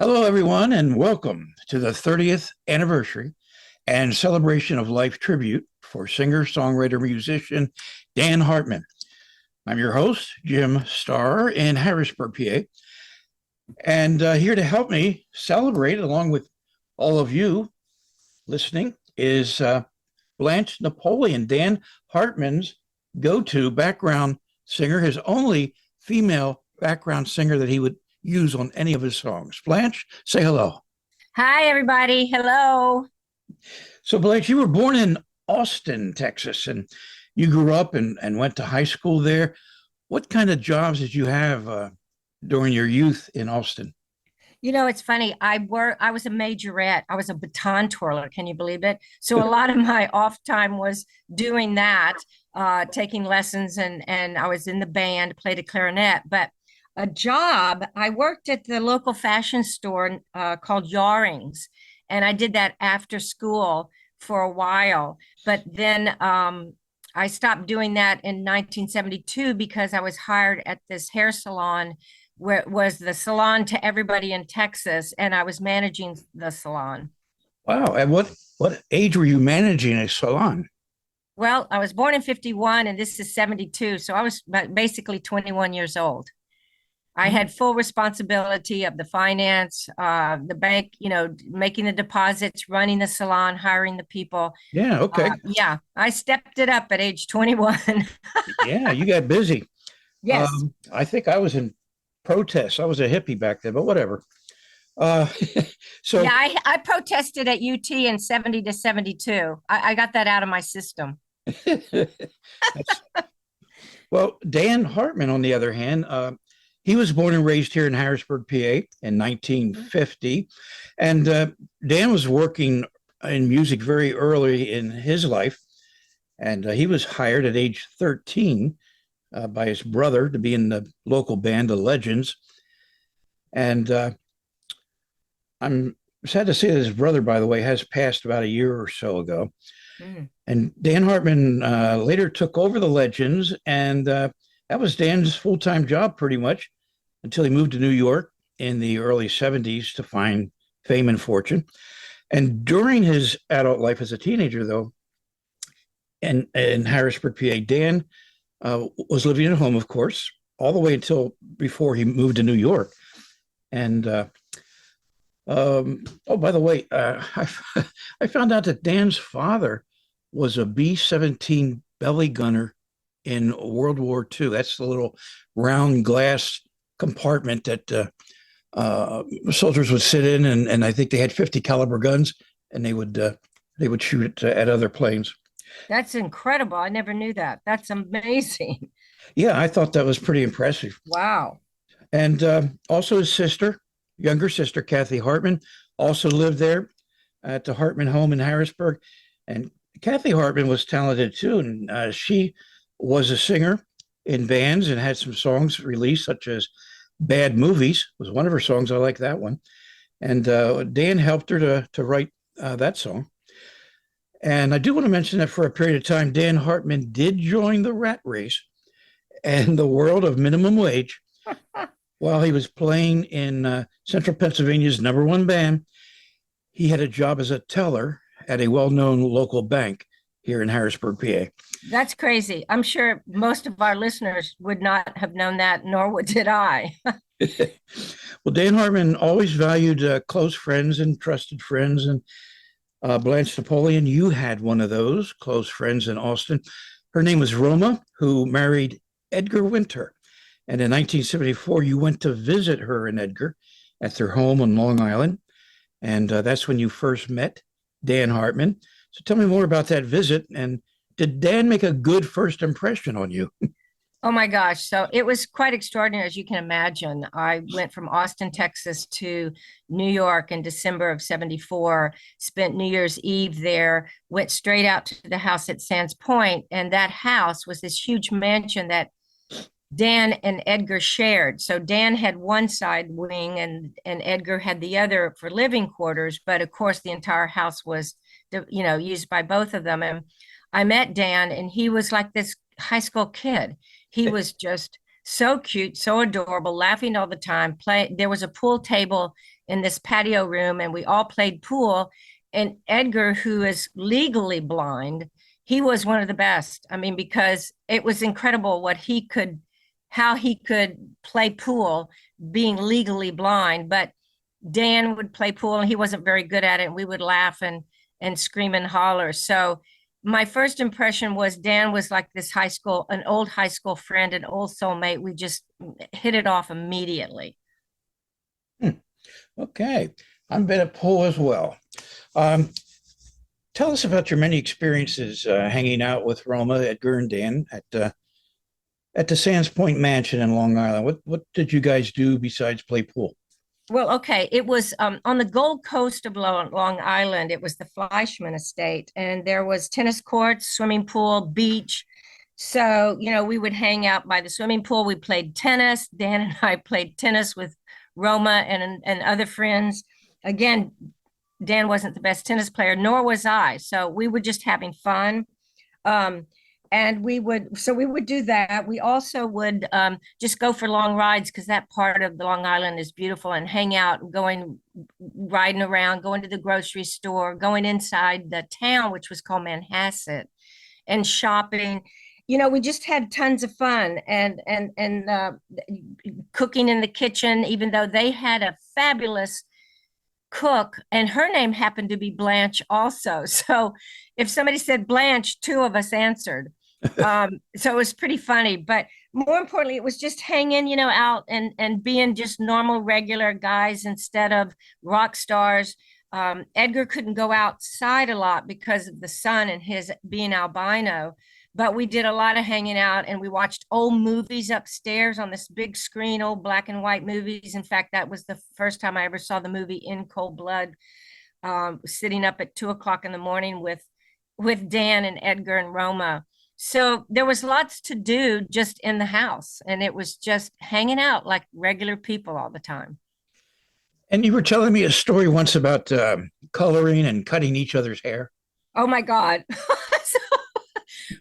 Hello, everyone, and welcome to the 30th anniversary and celebration of life tribute for singer, songwriter, musician Dan Hartman. I'm your host, Jim Starr in Harrisburg, PA, and here to help me celebrate along with all of you listening is Blanche Napoleon, Dan Hartman's go to background singer, his only female background singer that he would use on any of his songs. Blanche, say hello. Hi, everybody. Hello. So, Blanche, you were born in Austin, Texas, and you grew up and went to high school there. What kind of jobs did you have during your youth in Austin? It's funny. I was a majorette. I was a baton twirler. Can you believe it? So a lot of my off time was doing that, taking lessons and I was in the band, played a clarinet. But a job, I worked at the local fashion store called Yarings, and I did that after school for a while. But then I stopped doing that in 1972 because I was hired at this hair salon where it was the salon to everybody in Texas, and I was managing the salon. Wow. And what age were you managing a salon? Well, I was born in 51 and this is 72, so I was basically 21 years old. I Hmm. had full responsibility of the finance, the bank, making the deposits, running the salon, hiring the people. Yeah, okay. Yeah, I stepped it up at age 21. Yeah, you got busy. Yes. I think I was in protest. I was a hippie back then, but whatever. Uh, Yeah, so, I protested at UT in 70 to 72. I got that out of my system. that's, well, Dan Hartman, on the other hand, he was born and raised here in Harrisburg, PA in Mhm. 1950. And Dan was working in music very early in his life. And he was hired at age 13 by his brother to be in the local band, the Legends. And I'm sad to say that his brother, by the way, has passed about a year or so ago. Mm. And Dan Hartman later took over the Legends, and that was Dan's full time job pretty much until he moved to New York in the early 70s to find fame and fortune. And during his adult life as a teenager, though, in Harrisburg, PA, Dan was living at home, of course, all the way until before he moved to New York. And oh, by the way, I found out that Dan's father was a B-17 belly gunner in World War II. That's the little round glass compartment that soldiers would sit in, and I think they had 50 caliber guns, and they would shoot it at other planes. That's incredible. I never knew that. That's amazing. Yeah, I thought that was pretty impressive. Wow. And also his sister, younger sister, Kathy Hartman, also lived there at the Hartman home in Harrisburg. And Kathy Hartman was talented too. And she was a singer in bands and had some songs released, such as Bad Movies was one of her songs. I like that one. And Dan helped her to write that song. And I do want to mention that for a period of time, Dan Hartman did join the rat race and the world of minimum wage while he was playing in Central Pennsylvania's number one band. He had a job as a teller at a well known local bank here in Harrisburg, PA. That's crazy. I'm sure most of our listeners would not have known that, nor would did I. Well, Dan Hartman always valued close friends and trusted friends. And Blanche Napoleon, you had one of those close friends in Austin. Her name was Roma, who married Edgar Winter. And in 1974, you went to visit her and Edgar at their home on Long Island. And that's when you first met Dan Hartman. So tell me more about that visit. And did Dan make a good first impression on you? Oh my gosh. So it was quite extraordinary, as you can imagine. I went from Austin, Texas to New York in December of 74, spent New Year's Eve there, went straight out to the house at Sands Point. And that house was this huge mansion that Dan and Edgar shared. So Dan had one side wing and Edgar had the other for living quarters. But of course, the entire house was, used by both of them. And I met Dan, and he was like this high school kid. He was just So cute, so adorable, laughing all the time. There was a pool table in this patio room, and we all played pool. And Edgar, who is legally blind, he was one of the best. I mean, because it was incredible how he could play pool being legally blind. But Dan would play pool and he wasn't very good at it. And we would laugh and scream and holler. So my first impression was Dan was like an old high school friend, an old soulmate. We just hit it off immediately. Hmm. Okay. I'm been at pool as well. Um, Tell us about your many experiences hanging out with Roma, Edgar, and Dan at the Sands Point Mansion in Long Island. What did you guys do besides play pool? Well, okay. It was on the Gold Coast of Long Island. It was the Fleischman Estate, and there was tennis courts, swimming pool, beach. So, we would hang out by the swimming pool. We played tennis. Dan and I played tennis with Roma and other friends. Again, Dan wasn't the best tennis player, nor was I. So we were just having fun. Um, and we would do that. We also would just go for long rides because that part of the Long Island is beautiful, and hang out, riding around, going to the grocery store, going inside the town, which was called Manhasset, and shopping. We just had tons of fun, and cooking in the kitchen, even though they had a fabulous cook, and her name happened to be Blanche also. So if somebody said Blanche, two of us answered. So it was pretty funny. But more importantly, it was just hanging, out and being just normal, regular guys instead of rock stars. Edgar couldn't go outside a lot because of the sun and his being albino, but we did a lot of hanging out, and we watched old movies upstairs on this big screen, old black and white movies. In fact, that was the first time I ever saw the movie In Cold Blood, sitting up at 2 o'clock in the morning with Dan and Edgar and Roma. So there was lots to do just in the house, and it was just hanging out like regular people all the time. And you were telling me a story once about coloring and cutting each other's hair. Oh my God. So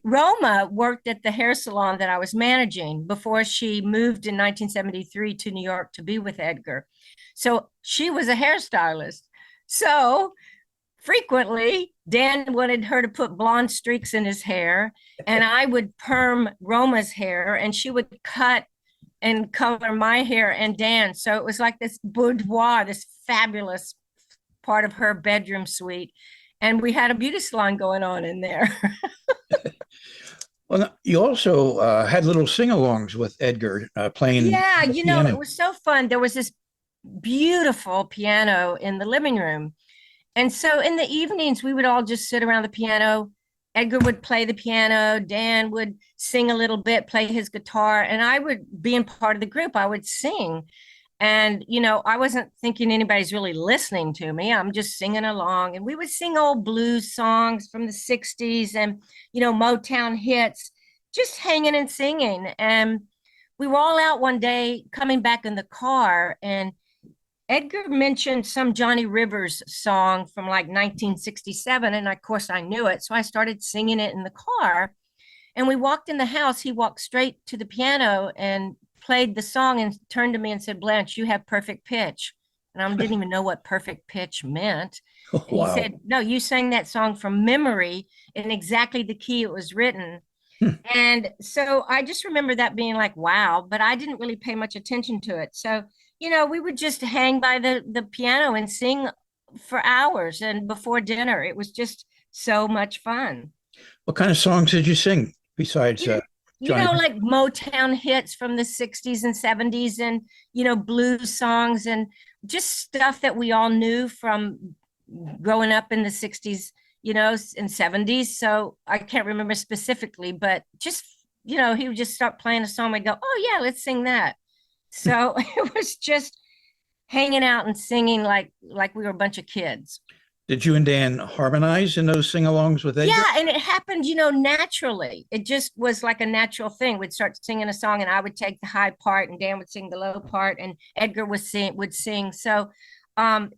Roma worked at the hair salon that I was managing before she moved in 1973 to New York to be with Edgar. So she was a hairstylist. So frequently, Dan wanted her to put blonde streaks in his hair, and I would perm Roma's hair, and she would cut and color my hair and Dan. So it was like this boudoir, this fabulous part of her bedroom suite. And we had a beauty salon going on in there. Well, you also had little sing-alongs with Edgar playing Yeah, the it piano. was so fun. There was this beautiful piano in the living room. And so in the evenings, we would all just sit around the piano. Edgar would play the piano, Dan would sing a little bit, play his guitar, and I would, being part of the group, I would sing. And, I wasn't thinking anybody's really listening to me. I'm just singing along. And we would sing old blues songs from the 60s and, Motown hits, just hanging and singing. And we were all out one day coming back in the car, and Edgar mentioned some Johnny Rivers song from like 1967. And of course, I knew it. So I started singing it in the car. And we walked in the house. He walked straight to the piano and played the song and turned to me and said, Blanche, you have perfect pitch. And I didn't even know what perfect pitch meant. And he Wow. said, no, you sang that song from memory in exactly the key it was written. Hmm. And so I just remember that being like, wow, but I didn't really pay much attention to it. So, we would just hang by the piano and sing for hours and before dinner. It was just so much fun. What kind of songs did you sing besides You, Johnny? like Motown hits from the 60s and 70s, and, blues songs, and just stuff that we all knew from growing up in the 60s, and 70s. So I can't remember specifically, but just, he would just start playing a song. I'd go, oh, yeah, let's sing that. So it was just hanging out and singing like we were a bunch of kids. Did you and Dan harmonize in those sing-alongs with Edgar? Yeah, and it happened, naturally. It just was like a natural thing. We'd start singing a song, and I would take the high part, and Dan would sing the low part, and Edgar would sing. So,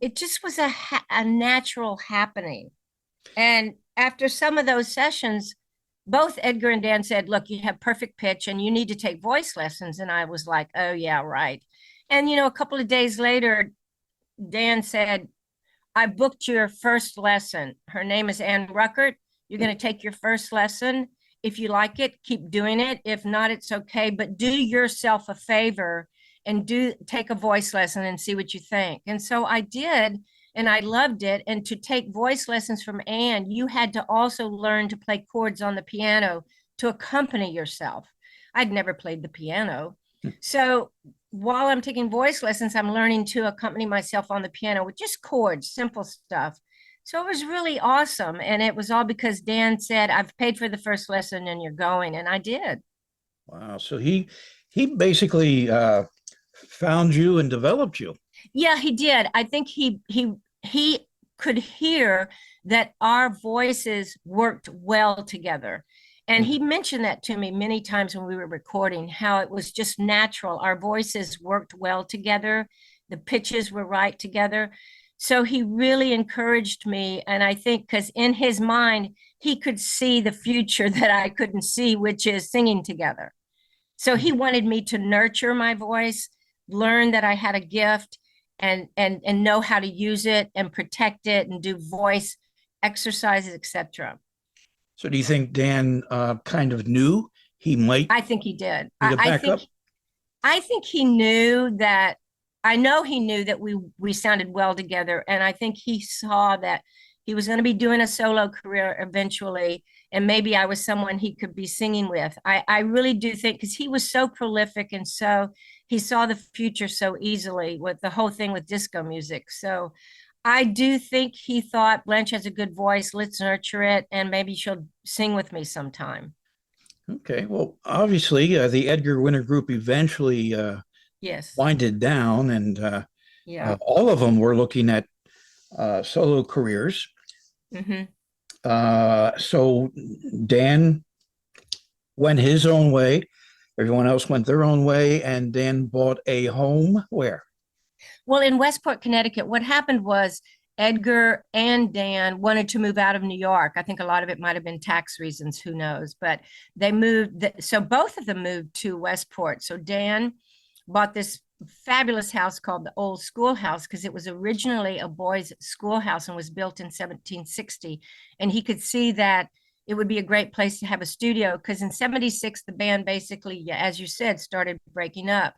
it just was a natural happening. And after some of those sessions, both Edgar and Dan said, look, you have perfect pitch and you need to take voice lessons. And I was like, oh, yeah, right. And, a couple of days later, Dan said, I booked your first lesson. Her name is Ann Ruckert. You're going to take your first lesson. If you like it, keep doing it. If not, it's okay. But do yourself a favor and take a voice lesson and see what you think. And so I did, and I loved it. And to take voice lessons from Ann, you had to also learn to play chords on the piano to accompany yourself. I'd never played the piano. So while I'm taking voice lessons, I'm learning to accompany myself on the piano with just chords, simple stuff. So it was really awesome. And it was all because Dan said, I've paid for the first lesson and you're going. And I did. Wow. So he basically found you and developed you. Yeah, he did. I think he could hear that our voices worked well together. And he mentioned that to me many times when we were recording, how it was just natural. Our voices worked well together. The pitches were right together. So he really encouraged me. And I think because in his mind, he could see the future that I couldn't see, which is singing together. So he wanted me to nurture my voice, learn that I had a gift, and know how to use it and protect it and do voice exercises, etc. So do you think Dan kind of knew he might I think he did. need a backup? I think he knew that. I know he knew that we sounded well together, and I think he saw that he was going to be doing a solo career eventually, and maybe I was someone he could be singing with. I really do think, because he was so prolific and so he saw the future so easily with the whole thing with disco music. So I do think he thought Blanche has a good voice. Let's nurture it, and maybe she'll sing with me sometime. Okay. Well, obviously, the Edgar Winter Group eventually Yes. winded down, and Yeah. all of them were looking at solo careers. Mm-hmm. So Dan went his own way. Everyone else went their own way, and Dan bought a home where? Well, in Westport, Connecticut, what happened was Edgar and Dan wanted to move out of New York. I think a lot of it might have been tax reasons, who knows, but they moved. So both of them moved to Westport. So Dan bought this fabulous house called the Old Schoolhouse because it was originally a boys' schoolhouse and was built in 1760. And he could see that it would be a great place to have a studio because in 76, the band basically, as you said, started breaking up.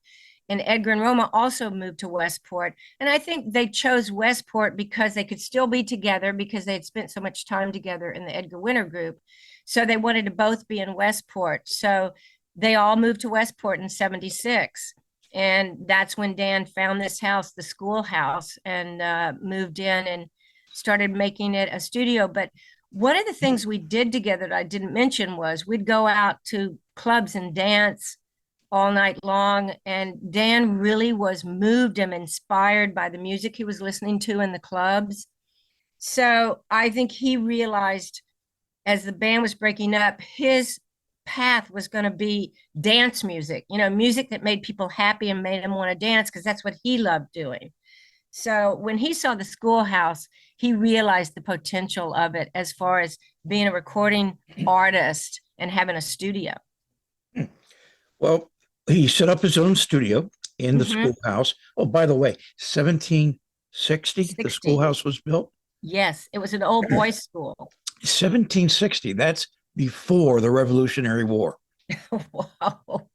And Edgar and Roma also moved to Westport. And I think they chose Westport because they could still be together because they had spent so much time together in the Edgar Winter group. So they wanted to both be in Westport. So they all moved to Westport in 76. And that's when Dan found this house, the schoolhouse, and moved in and started making it a studio. But one of the things we did together that I didn't mention was we'd go out to clubs and dance all night long. And Dan really was moved and inspired by the music he was listening to in the clubs. So I think he realized as the band was breaking up, his path was going to be dance music, music that made people happy and made them want to dance because that's what he loved doing. So when he saw the schoolhouse, he realized the potential of it as far as being a recording artist and having a studio. Well, he set up his own studio in the Mhm. schoolhouse. Oh, by the way, 1760, the 60. schoolhouse was built. Yes, it was an old boys' school. 1760, that's before the Revolutionary War. Wow.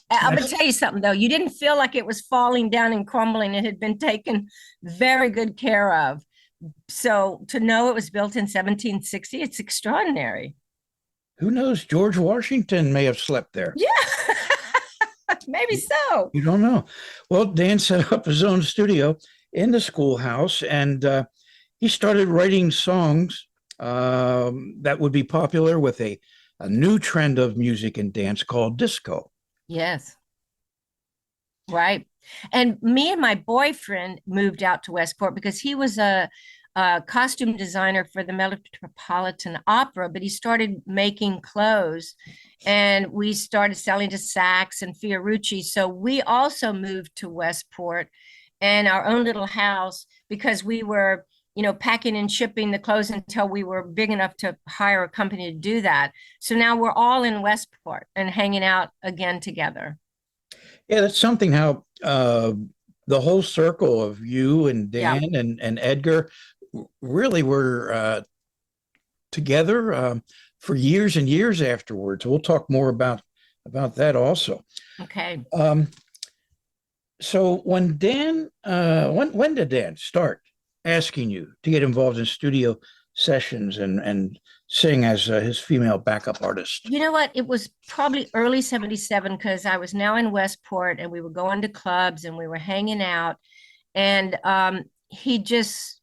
I'm going to tell you something, though. You didn't feel like it was falling down and crumbling. It had been taken very good care of. So to know it was built in 1760, it's extraordinary. Who knows? George Washington may have slept there. Yeah, maybe so. You don't know. Well, Dan set up his own studio in the schoolhouse, and he started writing songs that would be popular with a new trend of music and dance called disco. Yes, right. And me and my boyfriend moved out to Westport because he was a costume designer for the Metropolitan Opera, but he started making clothes and we started selling to Saks and Fiorucci. So we also moved to Westport and our own little house because we were packing and shipping the clothes until we were big enough to hire a company to do that. So now we're all in Westport and hanging out again together. Yeah, that's something how the whole circle of you and Yeah. Dan and Edgar really were together for years and years afterwards. We'll talk more about that also. Okay. Um, so when did Dan start asking you to get involved in studio sessions and sing as his female backup artist? You know what? It was probably early 77 because I was now in Westport and we were going to clubs and we were hanging out. And he just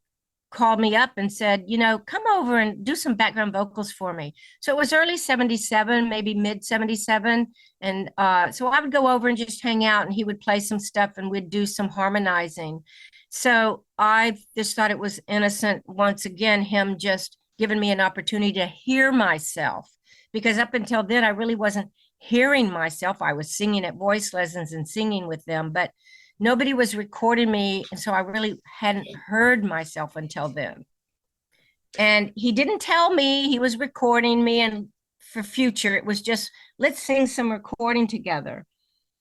called me up and said, come over and do some background vocals for me. So it was early 77, maybe mid 77. And so I would go over and just hang out and he would play some stuff and we'd do some harmonizing. So I just thought it was innocent, once again, him just giving me an opportunity to hear myself. Because up until then, I really wasn't hearing myself. I was singing at voice lessons and singing with them, but nobody was recording me. And so I really hadn't heard myself until then. And he didn't tell me he was recording me. And for future, it was just, let's sing some recording together.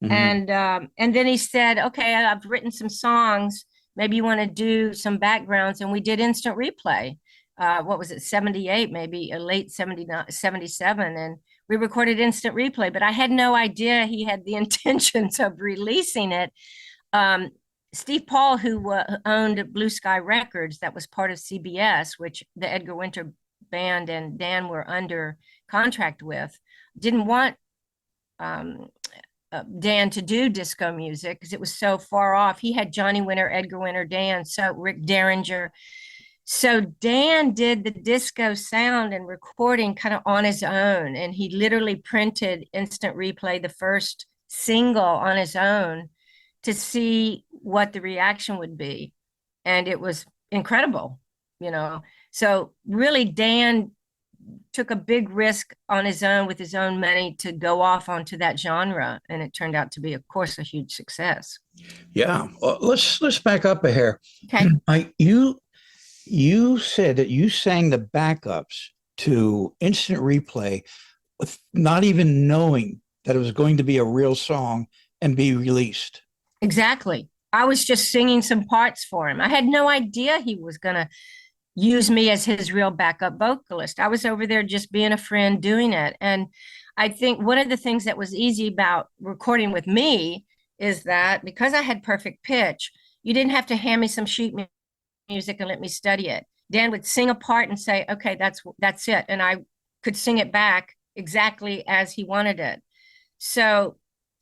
Mhm. And then he said, okay, I've written some songs. Maybe you want to do some backgrounds. And we did instant replay. What was it, 78, maybe a late 79, 77. And we recorded instant replay, but I had no idea he had the intentions of releasing it. um, Steve Paul, who owned Blue Sky Records, that was part of CBS, which the Edgar Winter Band and Dan were under contract with, didn't want um, Dan to do disco music because it was so far off. He had Johnny Winter, Edgar Winter, Dan, so Rick Derringer. So Dan did the disco sound and recording kind of on his own. And he literally printed Instant Replay, the first single, on his own to see what the reaction would be. And it was incredible, you know. So really, Dan took a big risk on his own with his own money to go off onto that genre. And it turned out to be, of course, a huge success. Yeah, well, let's back up a hair. Okay. You said that you sang the backups to Instant Replay with not even knowing that it was going to be a real song and be released. Exactly. I was just singing some parts for him. I had no idea he was going to use me as his real backup vocalist. I was over there just being a friend doing it. And I think one of the things that was easy about recording with me is that because I had perfect pitch, you didn't have to hand me some sheet music and let me study it. Dan would sing a part and say, "Okay, that's it." And I could sing it back exactly as he wanted it. So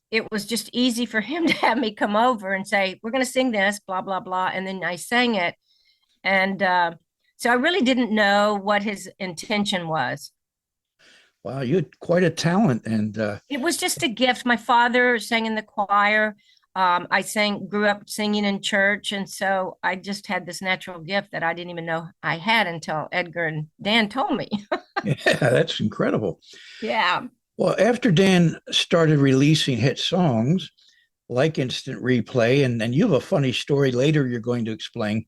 it was just easy for him to have me come over and say, "We're going to sing this, blah, blah, blah." And then I sang it. And so I really didn't know what his intention was. Wow, you had quite a talent, and It was just a gift. My father sang in the choir. Grew up singing in church. And so I just had this natural gift that I didn't even know I had until Edgar and Dan told me. yeah, that's incredible. Yeah. Well, after Dan started releasing hit songs like Instant Replay, and you have a funny story later you're going to explain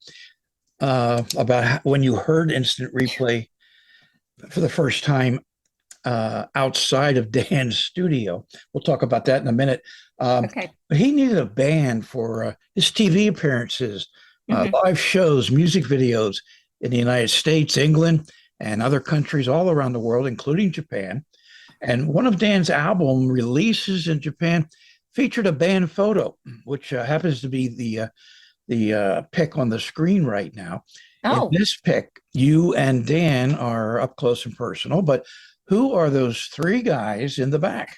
about when you heard Instant Replay for the first time outside of Dan's studio. We'll talk about that in a minute. Okay. But he needed a band for his TV appearances, Mhm. live shows, music videos in the United States, England, and other countries all around the world, including Japan. And one of Dan's album releases in Japan featured a band photo, which happens to be the pic on the screen right now. In Oh, this pic, you and Dan are up close and personal, but who are those three guys in the back?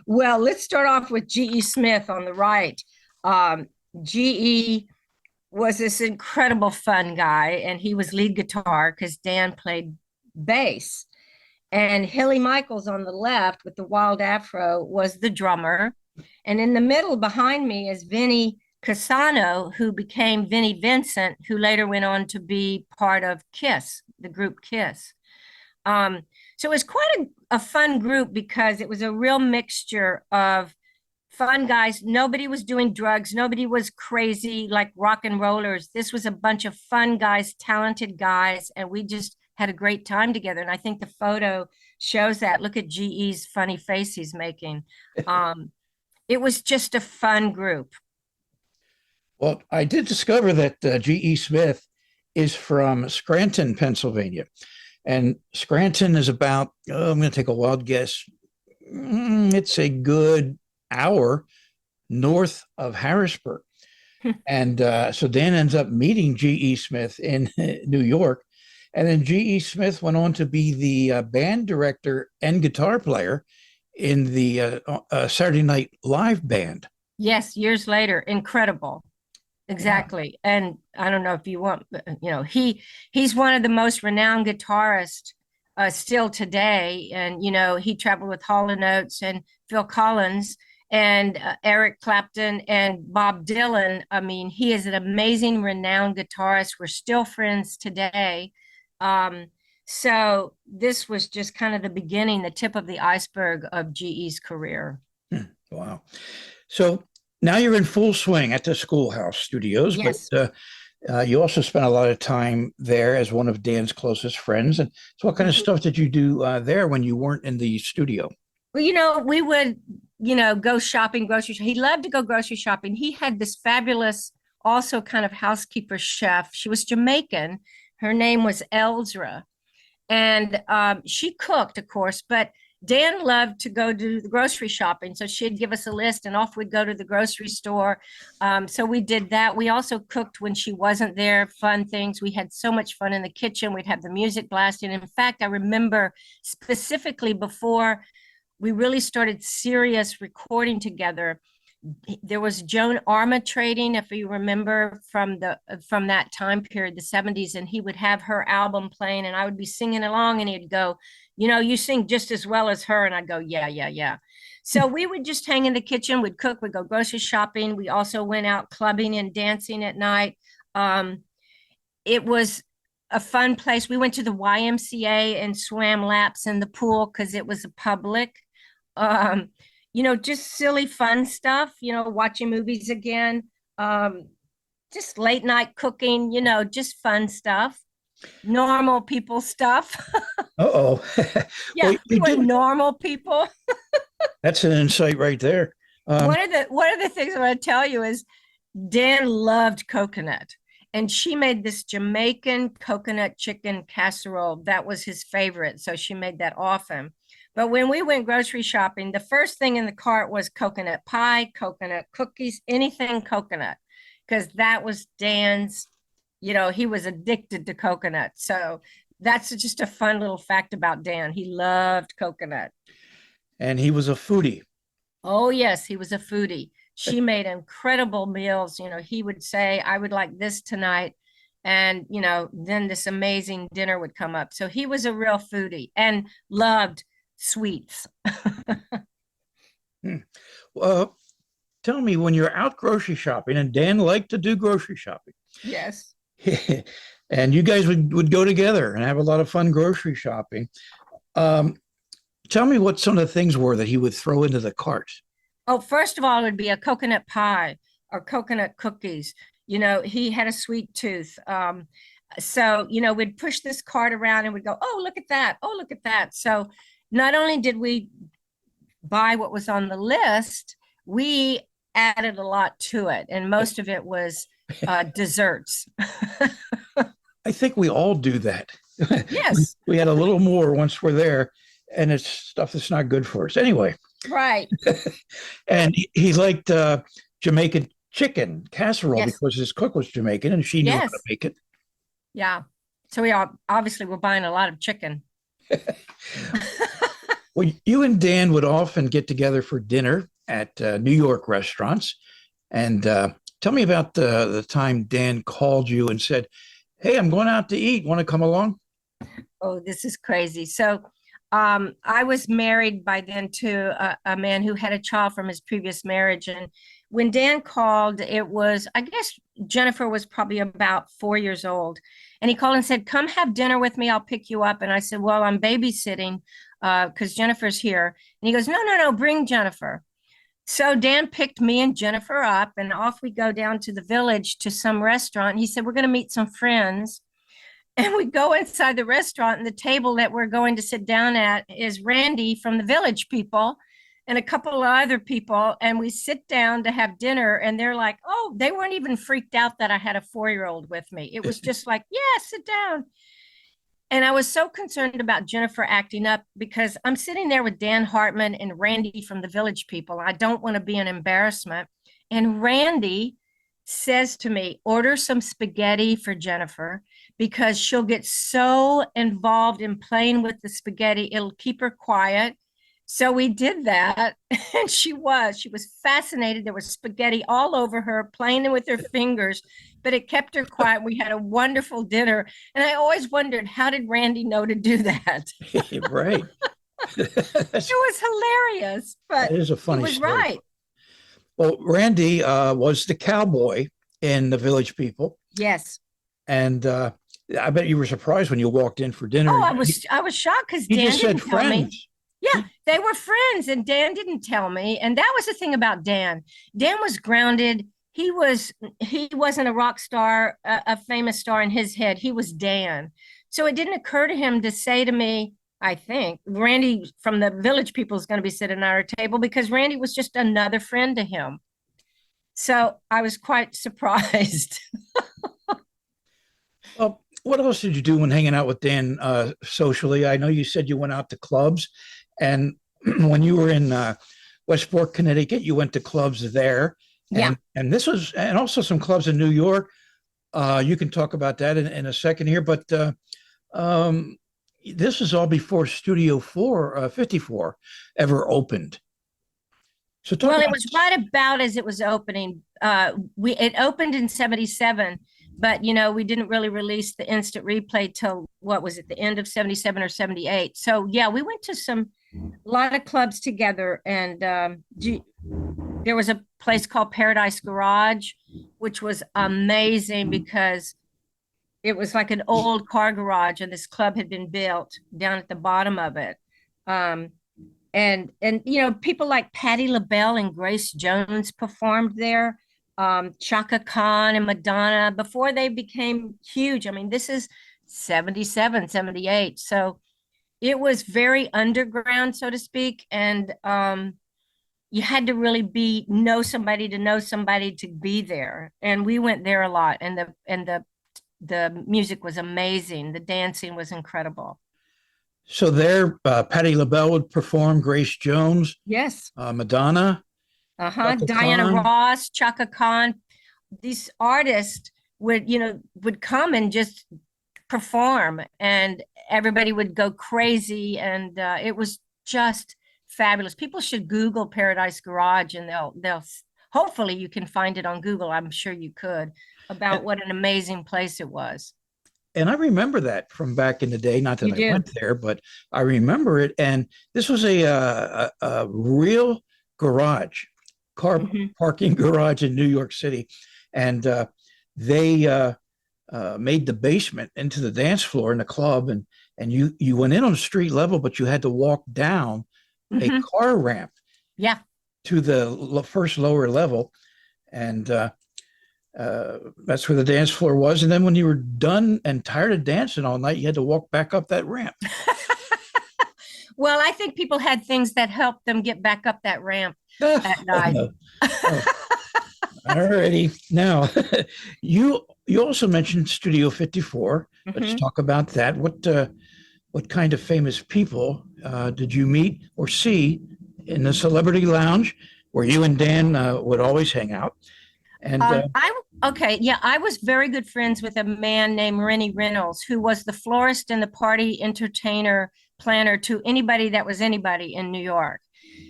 well, let's start off with G.E. Smith on the right. G.E. was this incredible fun guy, and he was lead guitar because Dan played bass. And Hilly Michaels on the left with the wild afro was the drummer. And in the middle behind me is Vinny Casano, who became Vinnie Vincent, who later went on to be part of Kiss, the group Kiss. So it was quite a fun group because it was a real mixture of fun guys. Nobody was doing drugs. Nobody was crazy like rock and rollers. This was a bunch of fun guys, talented guys, and we just had a great time together. And I think the photo shows that. Look at GE's funny face he's making. Um, it was just a fun group. Well, I did discover that G.E. Smith is from Scranton, Pennsylvania. And Scranton is about, oh, I'm going to take a wild guess. It's a good hour north of Harrisburg. And so Dan ends up meeting G.E. Smith in New York. And then G.E. Smith went on to be the band director and guitar player in the Saturday Night Live band. Yes, years later, incredible. Yeah. Exactly. And I don't know if you want, he's one of the most renowned guitarists still today. And, he traveled with Hall and Oates and Phil Collins and Eric Clapton and Bob Dylan. I mean, he is an amazing, renowned guitarist. We're still friends today. Um, so this was just kind of the beginning, the tip of the iceberg of GE's career. Wow. So now you're in full swing at the Schoolhouse Studios, Yes. but you also spent a lot of time there as one of Dan's closest friends. And so, what kind of Mhm. stuff did you do there when you weren't in the studio? Well, we would, go shopping, grocery. He loved to go grocery shopping. He had this fabulous, also kind of housekeeper chef. She was Jamaican. Her name was Elzra. And she cooked, of course, but Dan loved to go do the grocery shopping. So she'd give us a list and off we'd go to the grocery store. So we did that. We also cooked when she wasn't there, fun things. We had so much fun in the kitchen. We'd have the music blasting. In fact, I remember specifically before we really started serious recording together, there was Joan Armatrading, if you remember from that time period, the 70s, and he would have her album playing and I would be singing along and he'd go, you sing just as well as her. And I'd go, yeah, yeah, yeah. So we would just hang in the kitchen, we'd cook, we'd go grocery shopping. We also went out clubbing and dancing at night. It was a fun place. We went to the YMCA and swam laps in the pool because it was a public. Um, just silly fun stuff, watching movies again, just late night cooking, just fun stuff, normal people stuff. Uh-oh. Yeah, Well, we you were do. normal people. That's an insight right there. Um, One of the things I want to tell you is Dan loved coconut. And she made this Jamaican coconut chicken casserole. That was his favorite. So she made that often. But when we went grocery shopping, the first thing in the cart was coconut pie, coconut cookies, anything coconut, because that was Dan's, he was addicted to coconut. So that's just a fun little fact about Dan. He loved coconut. and he was a foodie. Oh, yes, he was a foodie. She made incredible meals. He would say, I would like this tonight. And, then this amazing dinner would come up. So he was a real foodie and loved sweets. Hmm. Well, tell me when you're out grocery shopping, and Dan liked to do grocery shopping, Yes. and you guys would go together and have a lot of fun grocery shopping. Um, Tell me what some of the things were that he would throw into the cart. Oh, first of all, it would be a coconut pie or coconut cookies. He had a sweet tooth. So, we'd push this cart around and we'd go, oh, look at that. Oh, look at that. So not only did we buy what was on the list, we added a lot to it. And most of it was desserts. I think we all do that. Yes, We had a little more once we're there, and it's stuff that's not good for us. Anyway, right. and he liked Jamaican chicken casserole Yes, because his cook was Jamaican and she knew how to yes. make it. Yeah. So we all obviously were buying a lot of chicken. Well, you and Dan would often get together for dinner at New York restaurants. And tell me about the time Dan called you and said, "Hey, I'm going out to eat. Want to come along?" Oh, this is crazy. So I was married by then to a man who had a child from his previous marriage. And when Dan called, it was, I guess Jennifer was probably about 4 years old. And he called and said, come have dinner with me. I'll pick you up. And I said, well, I'm babysitting because Jennifer's here. And he goes, no, no, no, bring Jennifer. So Dan picked me and Jennifer up, and off we go down to the village to some restaurant. He said, "We're going to meet some friends." And we go inside the restaurant, and the table that we're going to sit down at is Randy from the Village People and a couple of other people. And we sit down to have dinner, and they're like, "Oh," they weren't even freaked out that I had a 4-year-old with me. It was just like, "Yeah, sit down." And I was so concerned about Jennifer acting up because I'm sitting there with Dan Hartman and Randy from the Village People. I don't want to be an embarrassment. And Randy says to me, "Order some spaghetti for Jennifer because she'll get so involved in playing with the spaghetti, it'll keep her quiet." So we did that, and she was fascinated. There was spaghetti all over her, playing with her fingers, but it kept her quiet. We had a wonderful dinner, and I always wondered, how did Randy know to do that? Right. It was hilarious, That but is a he funny was story. right. Well, Randy was the cowboy in the Village People, Yes. and I bet you were surprised when you walked in for dinner. Oh, I was shocked because He Dan just said didn't tell me. friends. Yeah, He- they were friends, and Dan didn't tell me. And that was the thing about Dan. Dan was grounded. He wasn't a rock star, a famous star in his head. He was Dan. So it didn't occur to him to say to me, I think, "Randy from the Village People is going to be sitting at our table," because Randy was just another friend to him. So I was quite surprised. Well, what else did you do when hanging out with Dan socially? I know you said you went out to clubs, and when you were in Westport, Connecticut, you went to clubs there, Yeah. and this was, and also some clubs in New York. You can talk about that in a second here, but um, this is all before Studio 54 ever opened. So talk Well, it about. was right about as it was opening. It opened in 77, but we didn't really release the instant replay till what was it, the end of 77 or 78. So yeah, we went to a lot of clubs together, and there was a place called Paradise Garage, which was amazing because it was like an old car garage, and this club had been built down at the bottom of it. Um, and people like Patti LaBelle and Grace Jones performed there. Chaka Khan and Madonna before they became huge. I mean, this is 77, 78. So it was very underground, so to speak. And you had to really know somebody to know somebody to be there. And we went there a lot. And the music was amazing. The dancing was incredible. So there, Patti LaBelle would perform, Grace Jones, Yes. Madonna, Uh-huh. Chaka Diana Khan. Ross, Chaka Khan, these artists would come and just perform, and everybody would go crazy, and it was just fabulous. People should Google Paradise Garage, and they'll hopefully you can find it on Google. I'm sure you could, about And, what an amazing place it was. and I remember that from back in the day. Not that You I do. went there, but I remember it. And this was a real garage, car Mhm. parking garage in New York City. And they made the basement into the dance floor in the club. And you went in on street level, but you had to walk down a Mhm. car ramp Yeah. to the first lower level. And that's where the dance floor was. And then when you were done and tired of dancing all night, you had to walk back up that ramp. Well, I think people had things that helped them get back up that ramp at Oh night. no! Oh, all righty. Now, you also mentioned Studio 54. Let's Mhm. talk about that. What kind of famous people did you meet or see in the celebrity lounge where you and Dan would always hang out? And I okay, yeah, I was very good friends with a man named Rennie Reynolds, who was the florist and the party entertainer planner to anybody that was anybody in New York.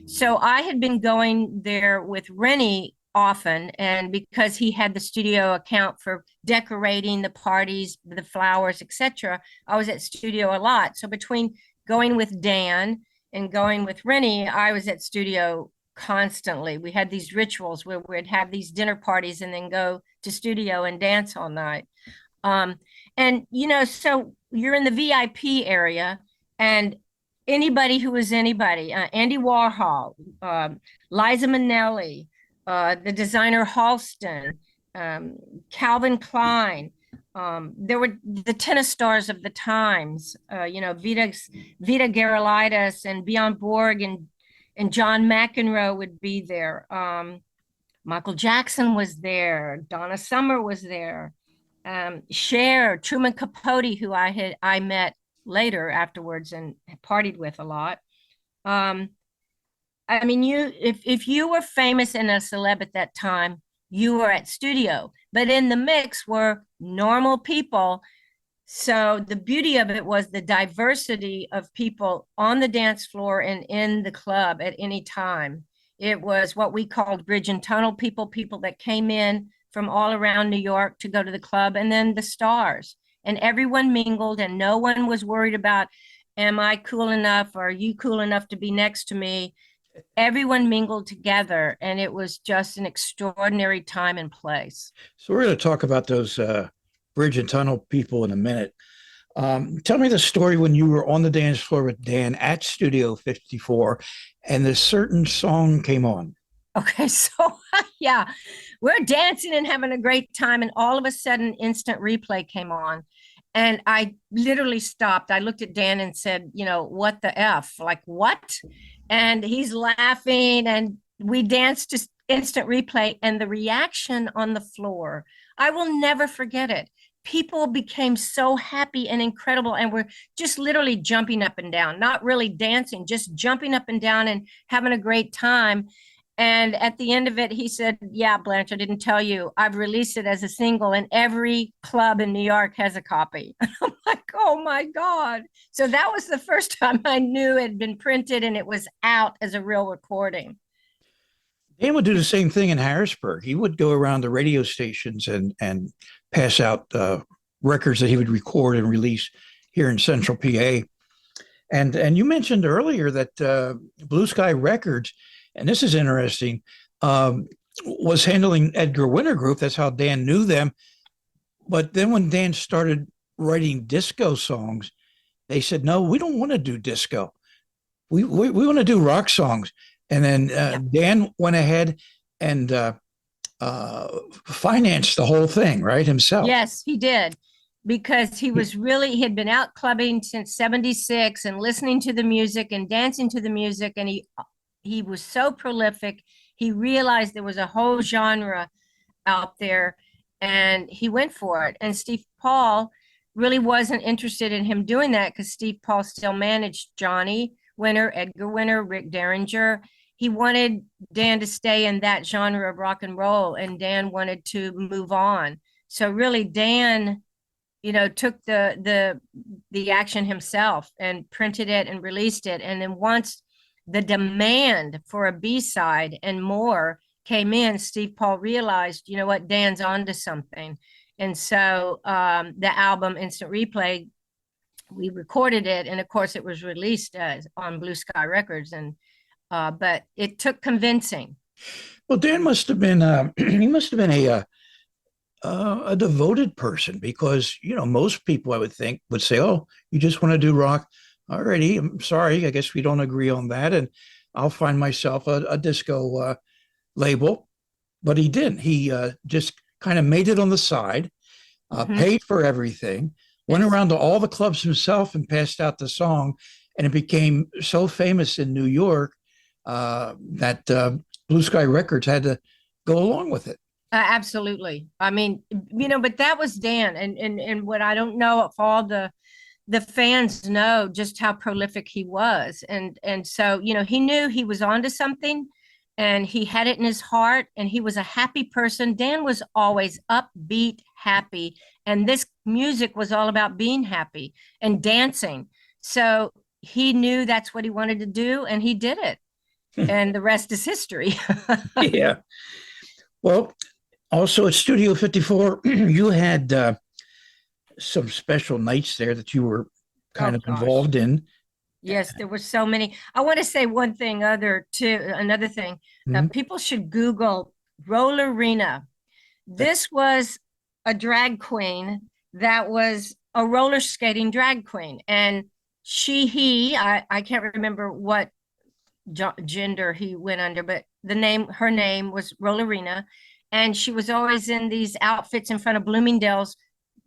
So I had been going there with Rennie often, and because he had the studio account for decorating the parties, the flowers, etc., I was at studio a lot. So between going with Dan and going with Rennie, I was at studio constantly. We had these rituals where we'd have these dinner parties and then go to studio and dance all night. Um, and so you're in the VIP area, and anybody who was anybody. Andy Warhol, Liza Minnelli, the designer Halston, um, Calvin Klein. There were the tennis stars of the times, Vita Gerulaitis and Bjorn Borg and John McEnroe would be there. Michael Jackson was there. Donna Summer was there. Cher, Truman Capote, who I met later afterwards and partied with a lot. Um, I mean, if you were famous and a celeb at that time, you were at studio, but in the mix were normal people. So the beauty of it was the diversity of people on the dance floor and in the club at any time. It was what we called bridge and tunnel people, people that came in from all around New York to go to the club, and then the stars. And everyone mingled, and no one was worried about, am I cool enough? Or are you cool enough to be next to me? Everyone mingled together, and it was just an extraordinary time and place. So we're going to talk about those bridge and tunnel people in a minute. Tell me the story when you were on the dance floor with Dan at Studio 54 and this certain song came on. Okay, so yeah, we're dancing and having a great time, and all of a sudden, instant replay came on. And I literally stopped. I looked at Dan and said, what the F? Like, what? And he's laughing, and we danced to instant replay, and the reaction on the floor, I will never forget it. People became so happy and incredible, and we're just literally jumping up and down, not really dancing, just jumping up and down and having a great time. And at the end of it, he said, yeah, Blanche, I didn't tell you. I've released it as a single, and every club in New York has a copy. I'm like, oh my God. So that was the first time I knew it had been printed and it was out as a real recording. Dan would do the same thing in Harrisburg. He would go around the radio stations and pass out records that he would record and release here in Central PA. And you mentioned earlier that Blue Sky Records, and this is interesting, was handling Edgar Winter Group. That's how Dan knew them. But then when Dan started writing disco songs, they said, no, we don't want to do disco. We want to do rock songs. And then Dan went ahead and financed the whole thing, right, himself. Yes, he did. Because he had been out clubbing since 76 and listening to the music and dancing to the music. And he was so prolific. He realized there was a whole genre out there, and he went for it. And Steve Paul really wasn't interested in him doing that, because Steve Paul still managed Johnny Winter, Edgar Winter, Rick Derringer. He wanted Dan to stay in that genre of rock and roll, and Dan wanted to move on. So really, Dan, took the action himself and printed it and released it. And then once the demand for a B-side and more came in, Steve Paul realized, you know what, Dan's onto something. And so the album Instant Replay, we recorded it, and of course it was released on Blue Sky Records. And but it took convincing. Well, Dan must have been he must have been a devoted person, because most people, I would think, would say, oh, you just want to do rock. Alrighty, I'm sorry, I guess we don't agree on that, and I'll find myself a disco label. But he didn't. He just kind of made it on the side, paid for everything, went around to all the clubs himself and passed out the song, and it became so famous in New York that Blue Sky Records had to go along with it. Absolutely. I mean, but that was Dan, and what I don't know if all the fans know just how prolific he was, and so he knew he was onto something, and he had it in his heart, and he was a happy person. Dan was always upbeat, happy, and this music was all about being happy and dancing. So he knew that's what he wanted to do, and he did it, and the rest is history. Yeah. Well, also at Studio 54, you had some special nights there that you were kind of involved in. Yes, there were so many. I want to say one thing, another thing. People should Google Rollerina. This was a drag queen that was a roller skating drag queen. And I can't remember what gender he went under, but her name was Rollerina. And she was always in these outfits in front of Bloomingdale's,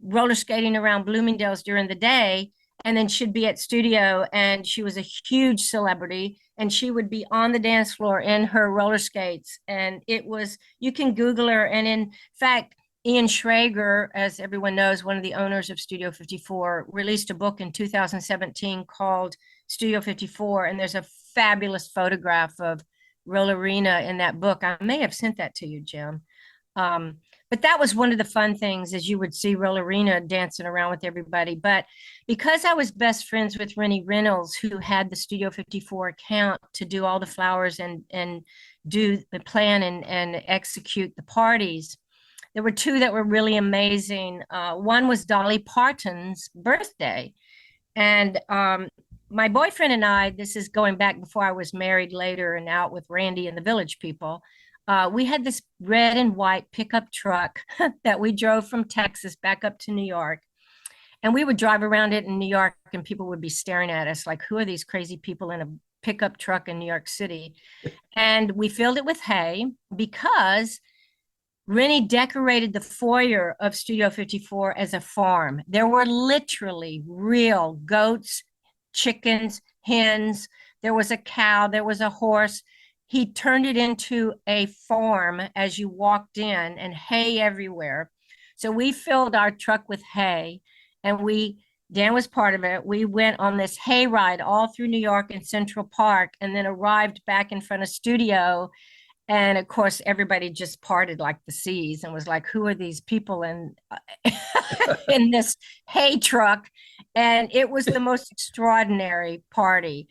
roller skating around Bloomingdale's during the day. And then she'd be at studio, and she was a huge celebrity. And she would be on the dance floor in her roller skates. And you can Google her. And in fact, Ian Schrager, as everyone knows, one of the owners of Studio 54, released a book in 2017 called Studio 54. And there's a fabulous photograph of Rollerina in that book. I may have sent that to you, Jim. But that was one of the fun things, as you would see Rollerina dancing around with everybody. But because I was best friends with Rennie Reynolds, who had the Studio 54 account to do all the flowers and do the plan and execute the parties, there were two that were really amazing. One was Dolly Parton's birthday. And my boyfriend and I, this is going back before I was married later and out with Randy and the Village People, we had this red and white pickup truck that we drove from Texas back up to New York. And we would drive around it in New York, and people would be staring at us like, who are these crazy people in a pickup truck in New York City? And we filled it with hay because Rennie decorated the foyer of Studio 54 as a farm. There were literally real goats, chickens, hens. There was a cow, there was a horse. He turned it into a farm as you walked in, and hay everywhere. So we filled our truck with hay, and Dan was part of it. We went on this hay ride all through New York and Central Park, and then arrived back in front of studio. And of course, everybody just parted like the seas and was like, who are these people in in this hay truck? And it was the most extraordinary party,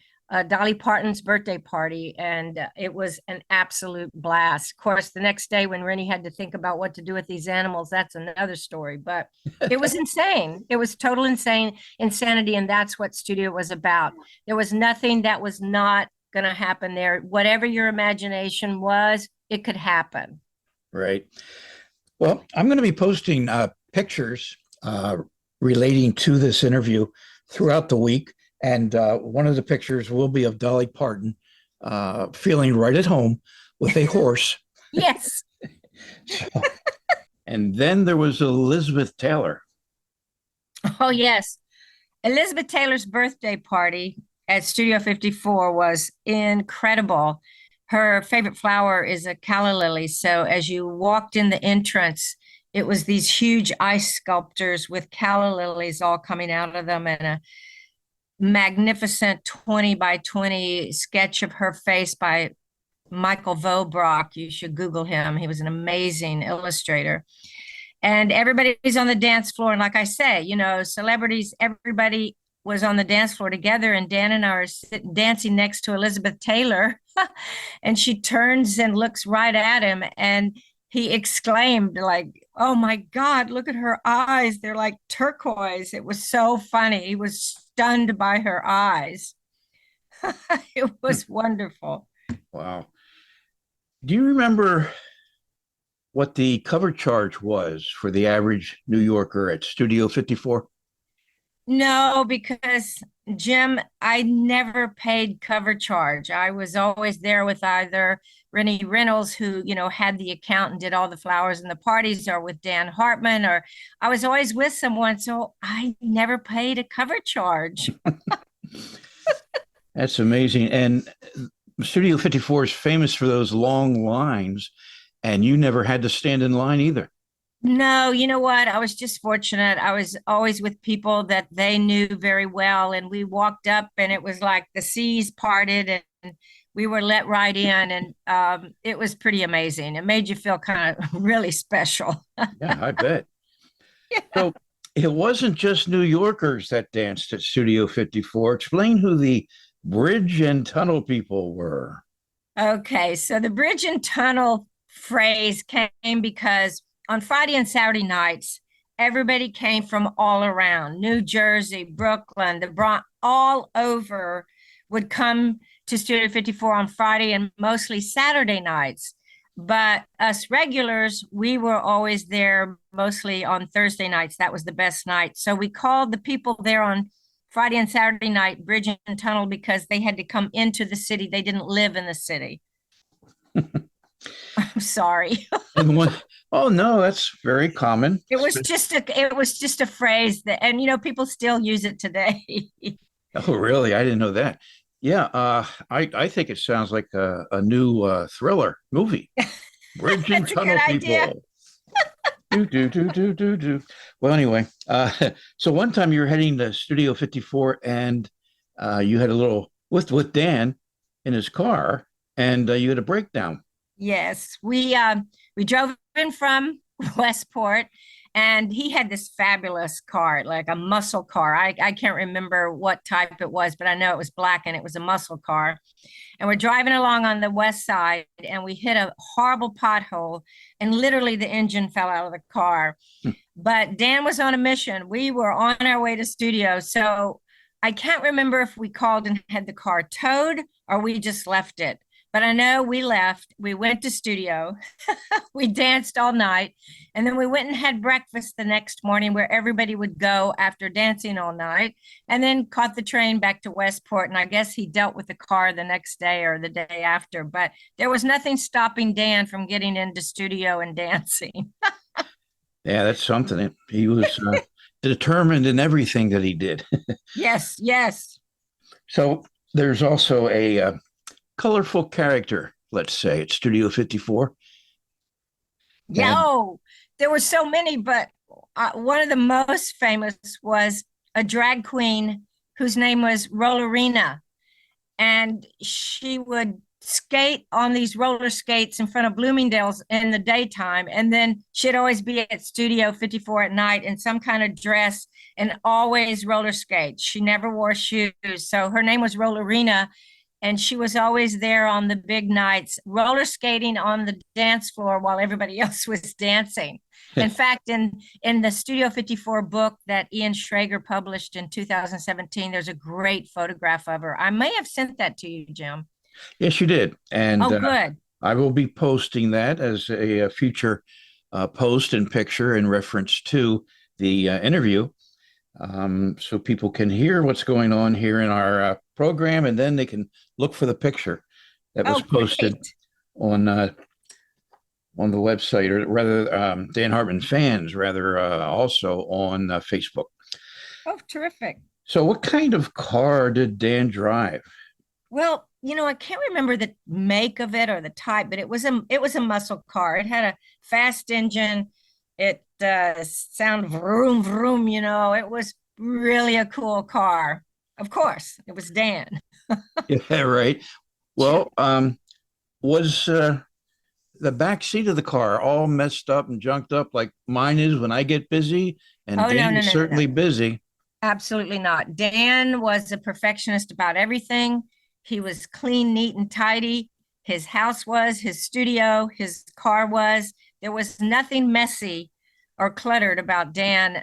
Dolly Parton's birthday party. And it was an absolute blast. Of course, the next day when Rennie had to think about what to do with these animals, that's another story. But it was insane. It was total insanity. And that's what studio was about. There was nothing that was not going to happen there. Whatever your imagination was, it could happen. Right. Well, I'm going to be posting pictures relating to this interview throughout the week. And one of the pictures will be of Dolly Parton feeling right at home with a horse. Yes. And then there was Elizabeth Taylor. Oh, yes. Elizabeth Taylor's birthday party at Studio 54 was incredible. Her favorite flower is a calla lily. So as you walked in the entrance, it was these huge ice sculptures with calla lilies all coming out of them, and a magnificent 20 by 20 sketch of her face by Michael Vobrock. You should Google him. He was an amazing illustrator. And everybody's on the dance floor. And like I say, celebrities, everybody was on the dance floor together, and Dan and I are sitting dancing next to Elizabeth Taylor. And she turns and looks right at him, and he exclaimed, like, oh my God, look at her eyes. They're like turquoise. It was so funny. He was stunned by her eyes. It was wonderful. Wow. Do you remember what the cover charge was for the average New Yorker at Studio 54? No, because Jim, I never paid cover charge. I was always there with either Rennie Reynolds, who, had the account and did all the flowers and the parties, or with Dan Hartman, or I was always with someone. So I never paid a cover charge. That's amazing. And Studio 54 is famous for those long lines, and you never had to stand in line either. No, you know what? I was just fortunate. I was always with people that they knew very well. And we walked up, and it was like the seas parted, and we were let right in. And it was pretty amazing. It made you feel kind of really special. Yeah, I bet. Yeah. So it wasn't just New Yorkers that danced at Studio 54. Explain who the bridge and tunnel people were. Okay, so the bridge and tunnel phrase came because on Friday and Saturday nights, everybody came from all around New Jersey, Brooklyn, the Bronx, all over would come to Studio 54 on Friday and mostly Saturday nights. But us regulars, we were always there mostly on Thursday nights. That was the best night. So we called the people there on Friday and Saturday night bridge and tunnel because they had to come into the city. They didn't live in the city. I'm sorry. And one, oh no, that's very common. It was just a phrase that, and people still use it today. Oh, really? I didn't know that. Yeah, I think it sounds like a new thriller movie. Bridge and That's a good tunnel idea. people. Do do do do do do. Well, anyway, so one time you were heading to Studio 54, and you had a little with Dan in his car, and you had a breakdown. Yes, we drove in from Westport, and he had this fabulous car, like a muscle car. I can't remember what type it was, but I know it was black and it was a muscle car. And we're driving along on the west side, and we hit a horrible pothole, and literally the engine fell out of the car. But Dan was on a mission. We were on our way to studio, so I can't remember if we called and had the car towed or we just left it. But I know we left, we went to studio, we danced all night, and then we went and had breakfast the next morning where everybody would go after dancing all night, and then caught the train back to Westport. And I guess he dealt with the car the next day or the day after, but there was nothing stopping Dan from getting into studio and dancing. Yeah, that's something. He was determined in everything that he did. Yes, yes. So there's also a colorful character, let's say, at Studio 54. Yeah, And oh, there were so many, but one of the most famous was a drag queen whose name was Rollerina, and she would skate on these roller skates in front of Bloomingdale's in the daytime, and then she'd always be at Studio 54 at night in some kind of dress and always roller skates. She never wore shoes, so her name was Rollerina, and she was always there on the big nights, roller skating on the dance floor while everybody else was dancing. In fact, in the Studio 54 book that Ian Schrager published in 2017, there's a great photograph of her. I may have sent that to you, Jim. yes, you did. And Oh, good. I will be posting that as a future post and picture in reference to the interview, so people can hear what's going on here in our program, and then they can look for the picture that was Oh, posted great. on on the website, or rather, Dan Hartman fans, rather, also on Facebook. Oh, terrific. So, what kind of car did Dan drive? Well, I can't remember the make of it or the type, but it was a muscle car. It had a fast engine. It sounded vroom vroom. It was really a cool car. Of course, it was Dan. Yeah, right. Well, was the back seat of the car all messed up and junked up like mine is when I get busy? And Oh, no, Dan no, is no, no, no. certainly busy. Absolutely not. Dan was a perfectionist about everything. He was clean, neat, and tidy. His house was, his studio, his car was. There was nothing messy or cluttered about Dan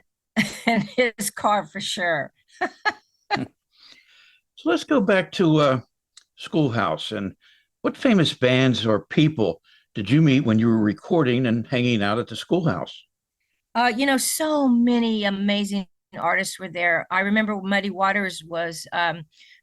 and his car for sure. So let's go back to Schoolhouse. And what famous bands or people did you meet when you were recording and hanging out at the Schoolhouse? So many amazing artists were there. I remember Muddy Waters was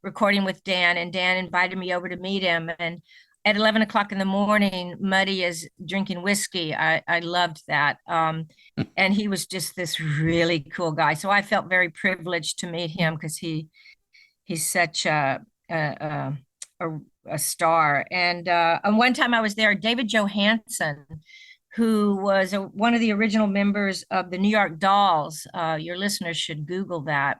recording with Dan, and Dan invited me over to meet him. And at 11 o'clock in the morning, Muddy is drinking whiskey. I loved that. And he was just this really cool guy. So I felt very privileged to meet him because he's such a, a, a star. And one time I was there, David Johansen, who was one of the original members of the New York Dolls. Your listeners should Google that.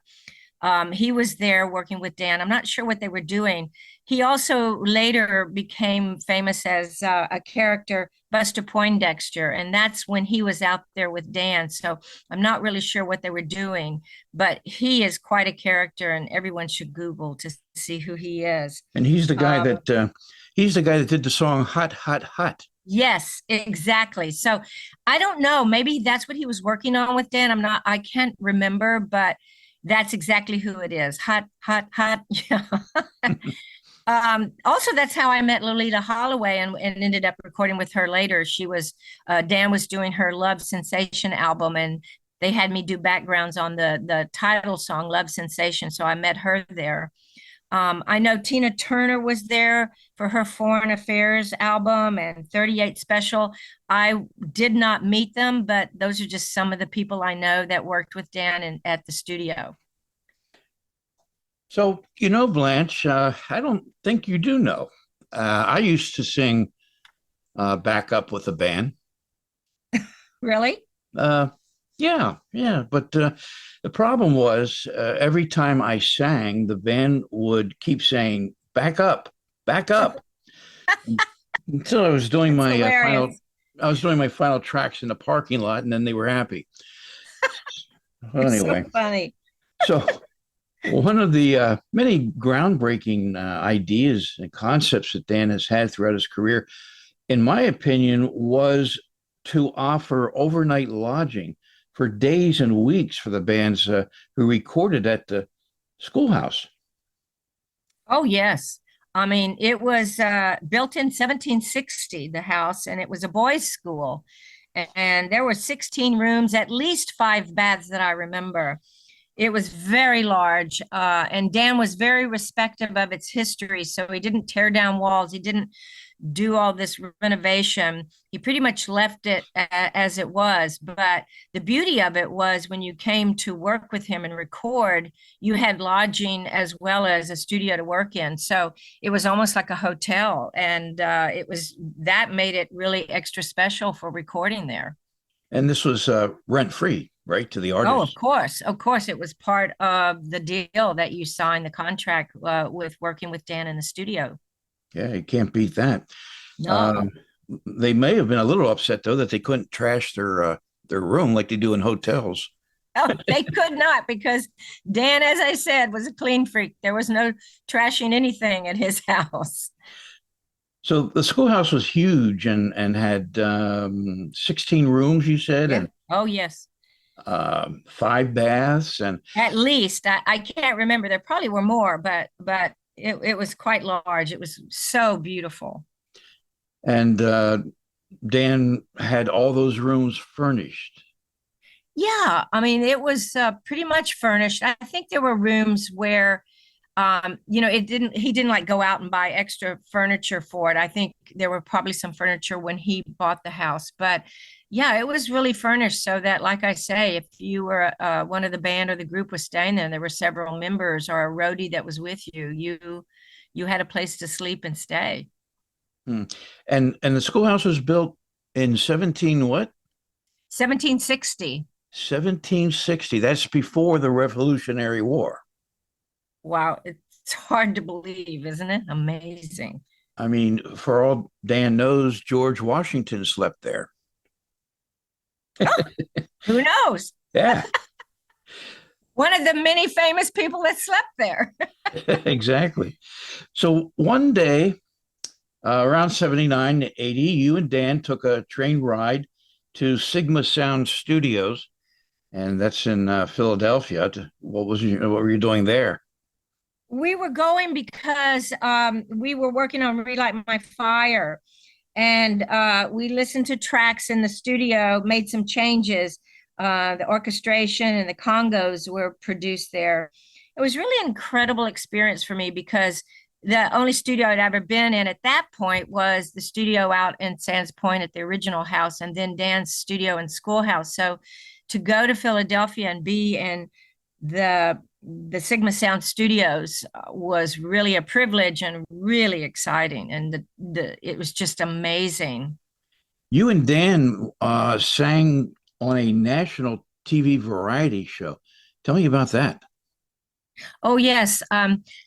He was there working with Dan. I'm not sure what they were doing. He also later became famous as a character, Buster Poindexter, and that's when he was out there with Dan. So I'm not really sure what they were doing, but he is quite a character, and everyone should Google to see who he is. And Uh, he's the guy that did the song "Hot, Hot, Hot." Yes, exactly. So I don't know. Maybe that's what he was working on with Dan. I can't remember, but that's exactly who it is. Hot, hot, hot. Yeah. Also, that's how I met Lolita Holloway and ended up recording with her later. Dan was doing her Love Sensation album, and they had me do backgrounds on the title song, Love Sensation. So I met her there. I know Tina Turner was there for her Foreign Affairs album and 38 Special. I did not meet them, but those are just some of the people I know that worked with Dan at the studio. So, Blanche, I don't think you do know. I used to sing backup with a band. Really? Uh, yeah, yeah. But the problem was every time I sang, the band would keep saying, back up. Until I was doing That's my hilarious. final tracks in the parking lot, and then they were happy. Well, It's so anyway, funny. so one of the many groundbreaking ideas and concepts that Dan has had throughout his career, in my opinion, was to offer overnight lodging for days and weeks for the bands who recorded at the schoolhouse. Oh, yes. I mean, it was built in 1760, the house, and it was a boys' school. And there were 16 rooms, at least five baths that I remember. It was very large, and Dan was very respective of its history. So he didn't tear down walls. He didn't do all this renovation. He pretty much left it as it was. But the beauty of it was when you came to work with him and record, you had lodging as well as a studio to work in. So it was almost like a hotel. And it was that made it really extra special for recording there. And this was rent free, right, to the Oh, artists. of course, it was part of the deal that you signed the contract with working with Dan in the studio. Yeah, you can't beat that. Um, No, they may have been a little upset though that they couldn't trash their room like they do in hotels. oh, they could not because Dan, as I said, was a clean freak. There was no trashing anything at his house. So the schoolhouse was huge and had 16 rooms, you said, Yeah. and Oh, yes. five baths, and At least I can't remember. There probably were more, but it was quite large. It was so beautiful. and Dan had all those rooms furnished. Yeah, I mean, it was pretty much furnished. I think there were rooms where he didn't like go out and buy extra furniture for it. I think there were probably some furniture when he bought the house, but yeah, it was really furnished so that, like I say, if you were one of the band or the group was staying there, and there were several members or a roadie that was with you, you had a place to sleep and stay. Hmm. And the schoolhouse was built in 17 what? 1760. 1760. That's before the Revolutionary War. Wow, it's hard to believe, isn't it? Amazing. I mean, for all Dan knows, George Washington slept there. Who knows? Yeah, One of the many famous people that slept there. exactly. So one day, around 79 to 80, you and Dan took a train ride to Sigma Sound Studios, and that's in Philadelphia. What were you doing there? We were going because we were working on Relight My Fire, and we listened to tracks in the studio, made some changes. The orchestration and the congos were produced there. It was really an incredible experience for me because the only studio I'd ever been in at that point was the studio out in Sands Point at the original house, and then Dan's studio and schoolhouse. So to go to Philadelphia and be in the Sigma Sound Studios was really a privilege and really exciting, and it was just amazing. You and Dan sang on a national TV variety show. Tell me about that. Oh yes,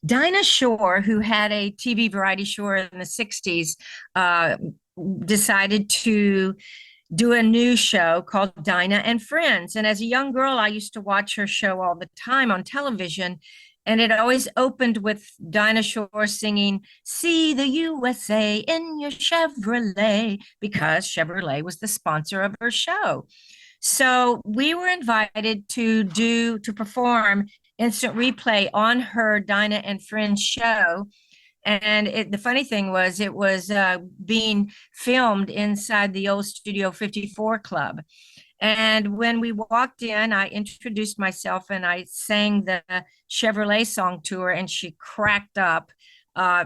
Dinah Shore, who had a TV variety show in the '60s, uh, decided to do a new show called Dinah and Friends. And as a young girl, I used to watch her show all the time on television. And it always opened with Dinah Shore singing, "See the USA in your Chevrolet," because Chevrolet was the sponsor of her show. So we were invited to perform instant replay on her Dinah and Friends show. And the funny thing was, it was being filmed inside the old Studio 54 Club. And when we walked in, I introduced myself and I sang the Chevrolet song to her, and she cracked up.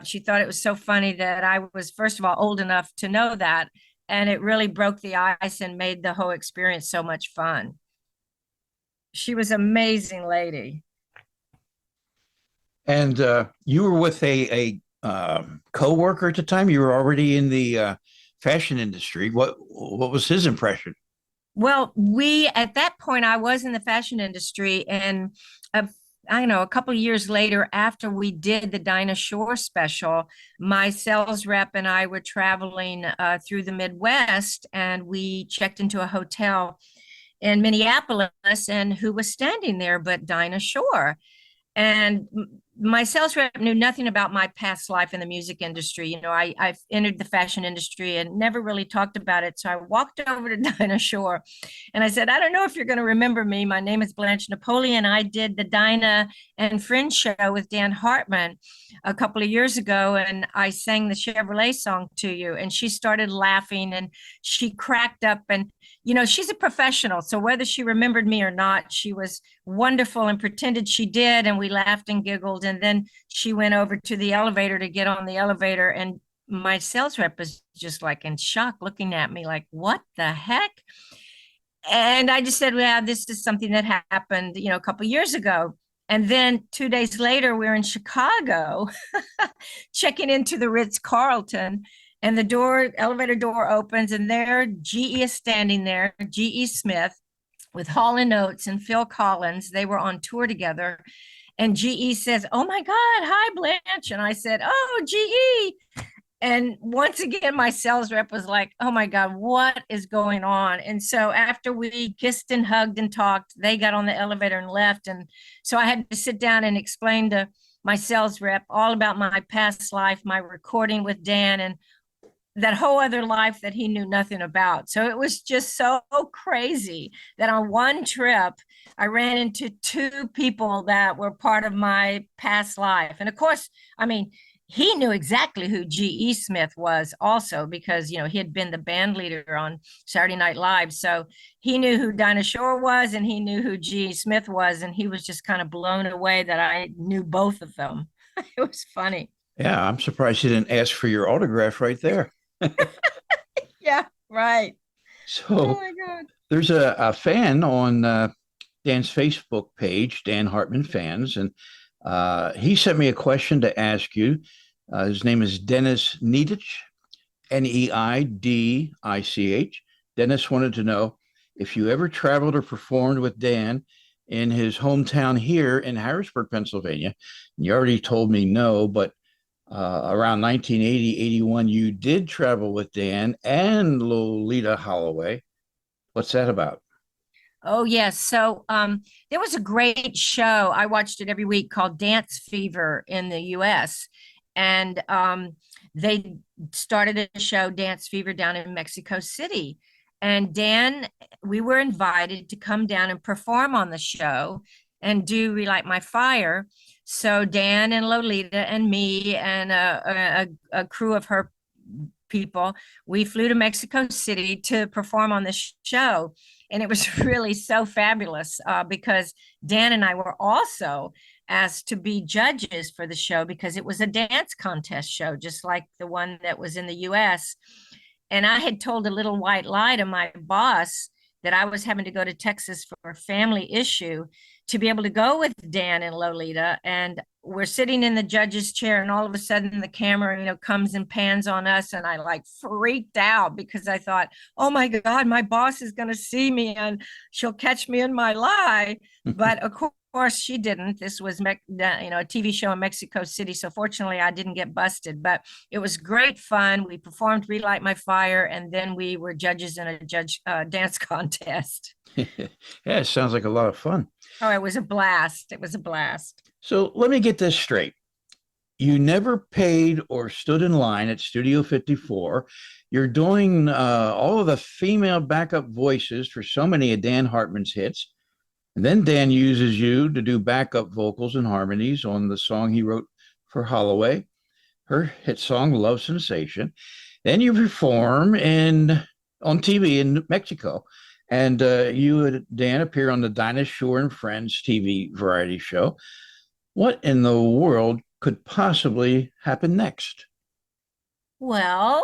She thought it was so funny that I was, first of all, old enough to know that. And it really broke the ice and made the whole experience so much fun. She was an amazing lady. And you were with a co-worker at the time. You were already in the fashion industry. What was his impression? Well, we at that point, I was in the fashion industry, and a, I don't know, a couple of years later, after we did the Dinah Shore special, my sales rep and I were traveling through the Midwest, and we checked into a hotel in Minneapolis, and who was standing there but Dinah Shore? And my sales rep knew nothing about my past life in the music industry. I've entered the fashion industry and never really talked about it. So I walked over to Dinah Shore and I said, I don't know if you're going to remember me. My name is Blanche Napoleon. I did the Dinah and Friends show with Dan Hartman a couple of years ago, and I sang the Chevrolet song to you. And she started laughing and she cracked up. And, she's a professional. So whether she remembered me or not, she was wonderful and pretended she did. And we laughed and giggled. And then she went over to the elevator to get on the elevator. And my sales rep was just like in shock, looking at me like, what the heck? And I just said, well, this is something that happened, a couple of years ago. And then 2 days later, we're in Chicago checking into the Ritz-Carlton, and the elevator door opens, and there GE is standing there, GE Smith, with Hall and Oates and Phil Collins. They were on tour together. And GE says, oh my God, hi, Blanche. And I said, oh, GE. And once again, my sales rep was like, oh my God, what is going on? And so after we kissed and hugged and talked, they got on the elevator and left. And so I had to sit down and explain to my sales rep all about my past life, my recording with Dan, and that whole other life that he knew nothing about. So it was just so crazy that on one trip, I ran into two people that were part of my past life. And of course, I mean, he knew exactly who G.E. Smith was also because, he had been the band leader on Saturday Night Live. So he knew who Dinah Shore was and he knew who G.E. Smith was. And he was just kind of blown away that I knew both of them. It was funny. Yeah, I'm surprised you didn't ask for your autograph right there. Yeah, right. Oh So my God. there's a fan on Dan's Facebook page, Dan Hartman Fans, and he sent me a question to ask you. His name is Dennis Neidich, Neidich. Dennis wanted to know if you ever traveled or performed with Dan in his hometown here in Harrisburg, Pennsylvania. You already told me no, but around 1980, 81, you did travel with Dan and Lolita Holloway. What's that about? Oh yes. So there was a great show. I watched it every week called Dance Fever in the US. And they started a show, Dance Fever, down in Mexico City. And Dan, we were invited to come down and perform on the show and do Relight My Fire. So Dan and Lolita and me and a crew of her people, we flew to Mexico City to perform on this show. And it was really so fabulous because Dan and I were also asked to be judges for the show because it was a dance contest show, just like the one that was in the US. And I had told a little white lie to my boss that I was having to go to Texas for a family issue to be able to go with Dan and Lolita. And we're sitting in the judge's chair, and all of a sudden the camera, comes and pans on us. And I like freaked out because I thought, oh my God, my boss is going to see me and she'll catch me in my lie. But of course she didn't. This was, a TV show in Mexico City. So fortunately I didn't get busted, but it was great fun. We performed Relight My Fire, and then we were judges in a dance contest. Yeah, it sounds like a lot of fun. Oh, it was a blast. It was a blast. So let me get this straight. You never paid or stood in line at Studio 54. You're doing all of the female backup voices for so many of Dan Hartman's hits. And then Dan uses you to do backup vocals and harmonies on the song he wrote for Holloway, her hit song, Love Sensation. Then you perform on TV in Mexico. And you and Dan appear on the Dinah Shore and Friends TV variety show. What in the world could possibly happen next? Well,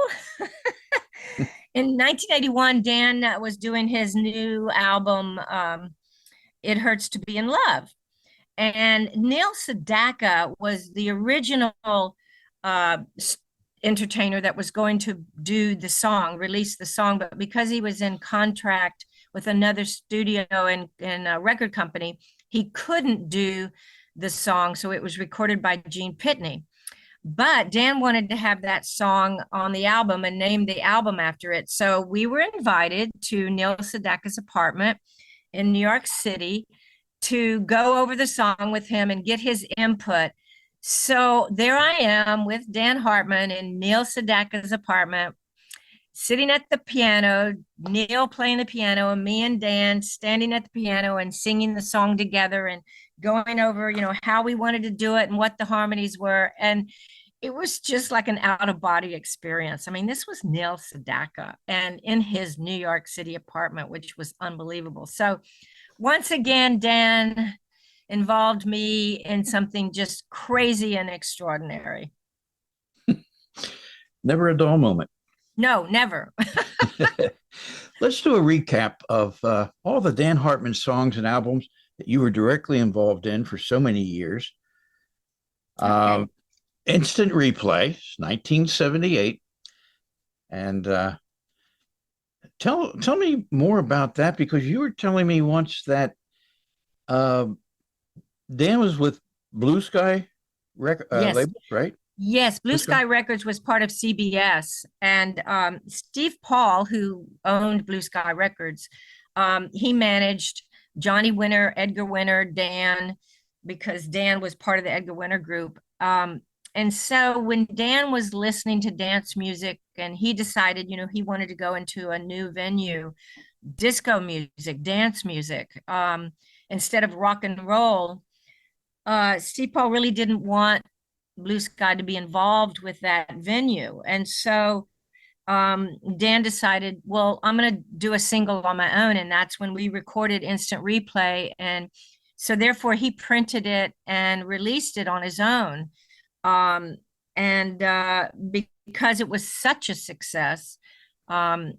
in 1981, Dan was doing his new album, It Hurts to Be in Love. And Neil Sedaka was the original uh, entertainer that was going to do the song, release the song. But because he was in contract with another studio and a record company, he couldn't do the song. So it was recorded by Gene Pitney. But Dan wanted to have that song on the album and named the album after it. So we were invited to Neil Sedaka's apartment in New York City to go over the song with him and get his input. So there I am with Dan Hartman in Neil Sedaka's apartment, sitting at the piano, Neil playing the piano, and me and Dan standing at the piano and singing the song together and going over, how we wanted to do it and what the harmonies were. And it was just like an out of body experience. I mean, this was Neil Sedaka and in his New York City apartment, which was unbelievable. So once again, Dan involved me in something just crazy and extraordinary. Never a dull moment. No, never. Let's do a recap of all the Dan Hartman songs and albums that you were directly involved in for so many years. Okay. Instant Replay, 1978. And tell me more about that, because you were telling me once that uh, Dan was with Blue Sky Yes. labels, right? Yes, Blue Blue Sky. Sky Records was part of CBS, and Steve Paul, who owned Blue Sky Records, he managed Johnny Winter, Edgar Winter, Dan, because Dan was part of the Edgar Winter group. And so when Dan was listening to dance music, and he decided, he wanted to go into a new venue, disco music, dance music, instead of rock and roll. Steve Paul really didn't want Blue Sky to be involved with that venue. And so Dan decided, well, I'm going to do a single on my own. And that's when we recorded Instant Replay. And so therefore he printed it and released it on his own. Um, and because it was such a success, um,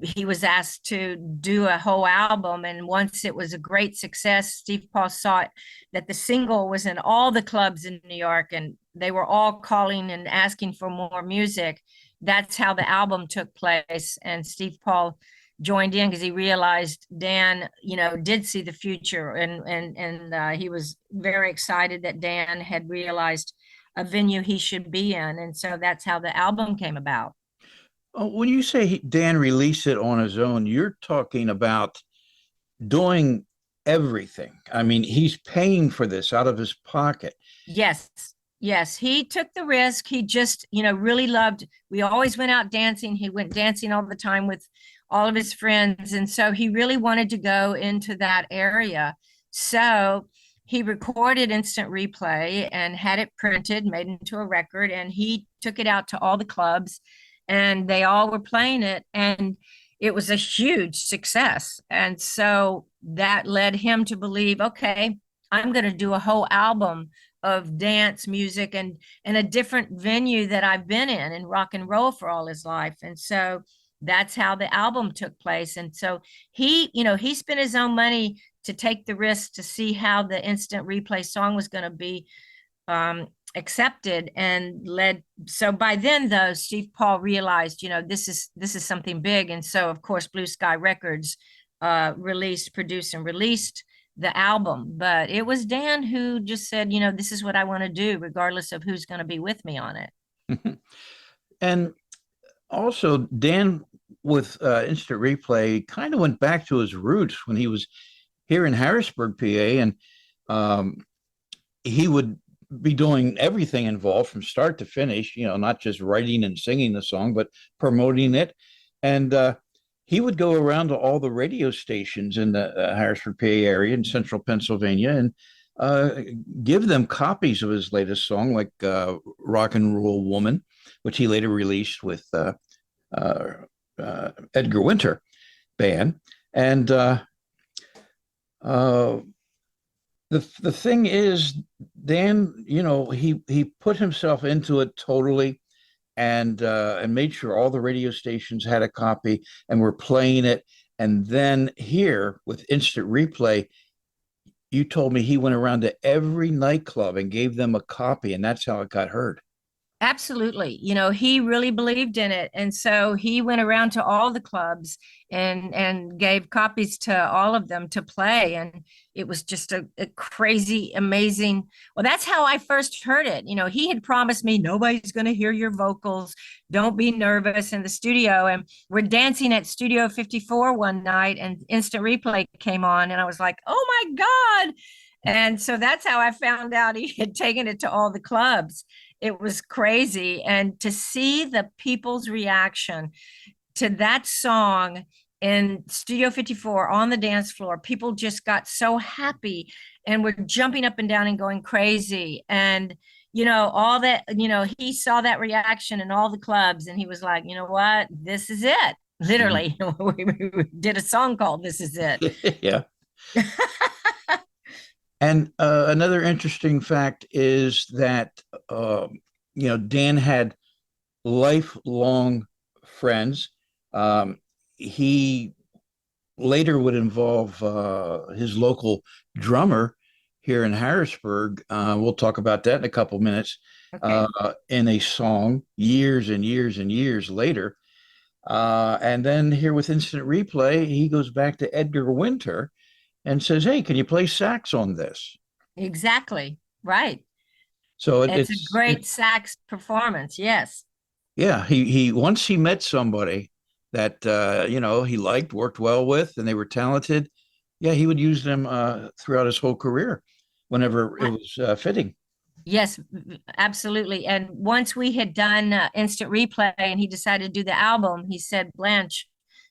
he was asked to do a whole album. And once it was a great success, Steve Paul saw that the single was in all the clubs in New York and they were all calling and asking for more music. That's how the album took place. And Steve Paul joined in because he realized Dan, did see the future. And he was very excited that Dan had realized a venue he should be in. And so that's how the album came about. When you say Dan released it on his own, you're talking about doing everything. I mean, he's paying for this out of his pocket. Yes. Yes. He took the risk. He just, really loved, we always went out dancing. He went dancing all the time with all of his friends. And so he really wanted to go into that area. So he recorded Instant Replay and had it printed, made into a record, and he took it out to all the clubs and they all were playing it. And it was a huge success. And so that led him to believe, okay, I'm going to do a whole album of dance music and a different venue that I've been in rock and roll for all his life. And so that's how the album took place. And so he spent his own money to take the risk to see how the Instant Replay song was going to be accepted and led. So by then, though, Steve Paul realized, this is something big. And so, of course, Blue Sky Records produced and released the album. But it was Dan who just said, this is what I want to do, regardless of who's going to be with me on it. And also, Dan with Instant Replay kind of went back to his roots when he was here in Harrisburg, PA, and he would be doing everything involved from start to finish, not just writing and singing the song, but promoting it. And he would go around to all the radio stations in the Harrisburg, PA area in central Pennsylvania and give them copies of his latest song, like Rock and Roll Woman, which he later released with Edgar Winter Band. And uh, the thing is, Dan, he put himself into it totally, and made sure all the radio stations had a copy and were playing it. And then here with instant replay, you told me he went around to every nightclub and gave them a copy, and that's how it got heard. Absolutely. He really believed in it. And so he went around to all the clubs and gave copies to all of them to play. And it was just a crazy, amazing. Well, that's how I first heard it. He had promised me nobody's going to hear your vocals. Don't be nervous in the studio. And we're dancing at Studio 54 one night, and instant replay came on. And I was like, oh my God. And so that's how I found out he had taken it to all the clubs. It was crazy. And to see the people's reaction to that song in Studio 54 on the dance floor, people just got so happy and were jumping up and down and going crazy. And, all that, he saw that reaction in all the clubs, and he was like, you know what? This is it. Literally, we did a song called This Is It. Yeah. And another interesting fact is that Dan had lifelong friends. He later would involve his local drummer here in Harrisburg. We'll talk about that in a couple minutes. Okay. In a song years and years and years later. And then here with Instant Replay, he goes back to Edgar Winter and says, "Hey, can you play sax on this?" Exactly. Right. So It's a great sax performance. Yes. yeah, he once he met somebody that he liked, worked well with, and they were talented. Yeah, he would use them throughout his whole career, whenever it was fitting. Yes, absolutely. And once we had done instant replay and he decided to do the album, he said, Blanche,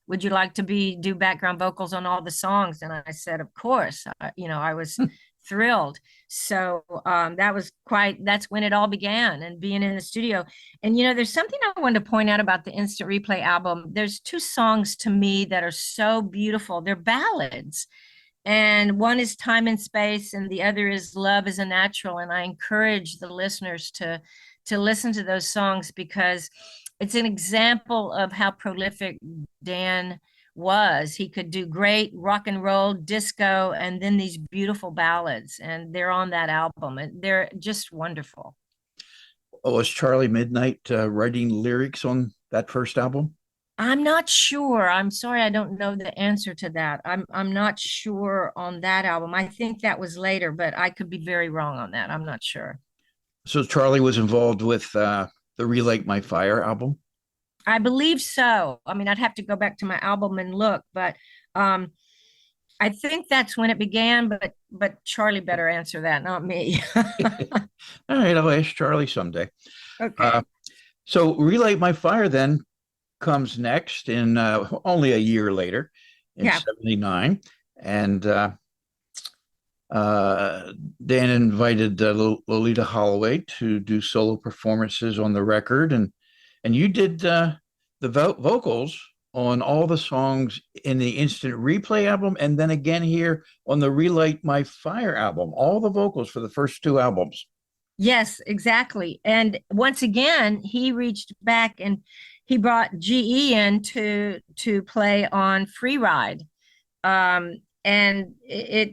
would you like to do background vocals on all the songs? And I said, of course. I was thrilled. So that's when it all began, and being in the studio. And there's something I wanted to point out about the instant replay album. There's two songs to me that are so beautiful. They're ballads, and one is Time and Space, and the other is Love is a Natural. And I encourage the listeners to listen to those songs, because it's an example of how prolific Dan was. He could do great rock and roll, disco, and then these beautiful ballads, and they're on that album, and they're just wonderful. Oh, was Charlie Midnight writing lyrics on that first album? I'm not sure. I'm sorry, I don't know the answer to that. I'm not sure on that album. I think that was later, but I could be very wrong on that. I'm not sure. So Charlie was involved with the Relight My Fire album. I believe so. I mean, I'd have to go back to my album and look, but I think that's when it began. But Charlie better answer that, not me. All right, I'll ask Charlie someday. Okay. So Relight My Fire then comes next in only a year later in Yeah. 79. And Dan invited Lolita Holloway to do solo performances on the record. And you did the vocals on all the songs in the Instant Replay album, and then again here on the Relight My Fire album, all the vocals for the first two albums. Yes, exactly. And once again, he reached back and he brought GE in to play on Free Ride. And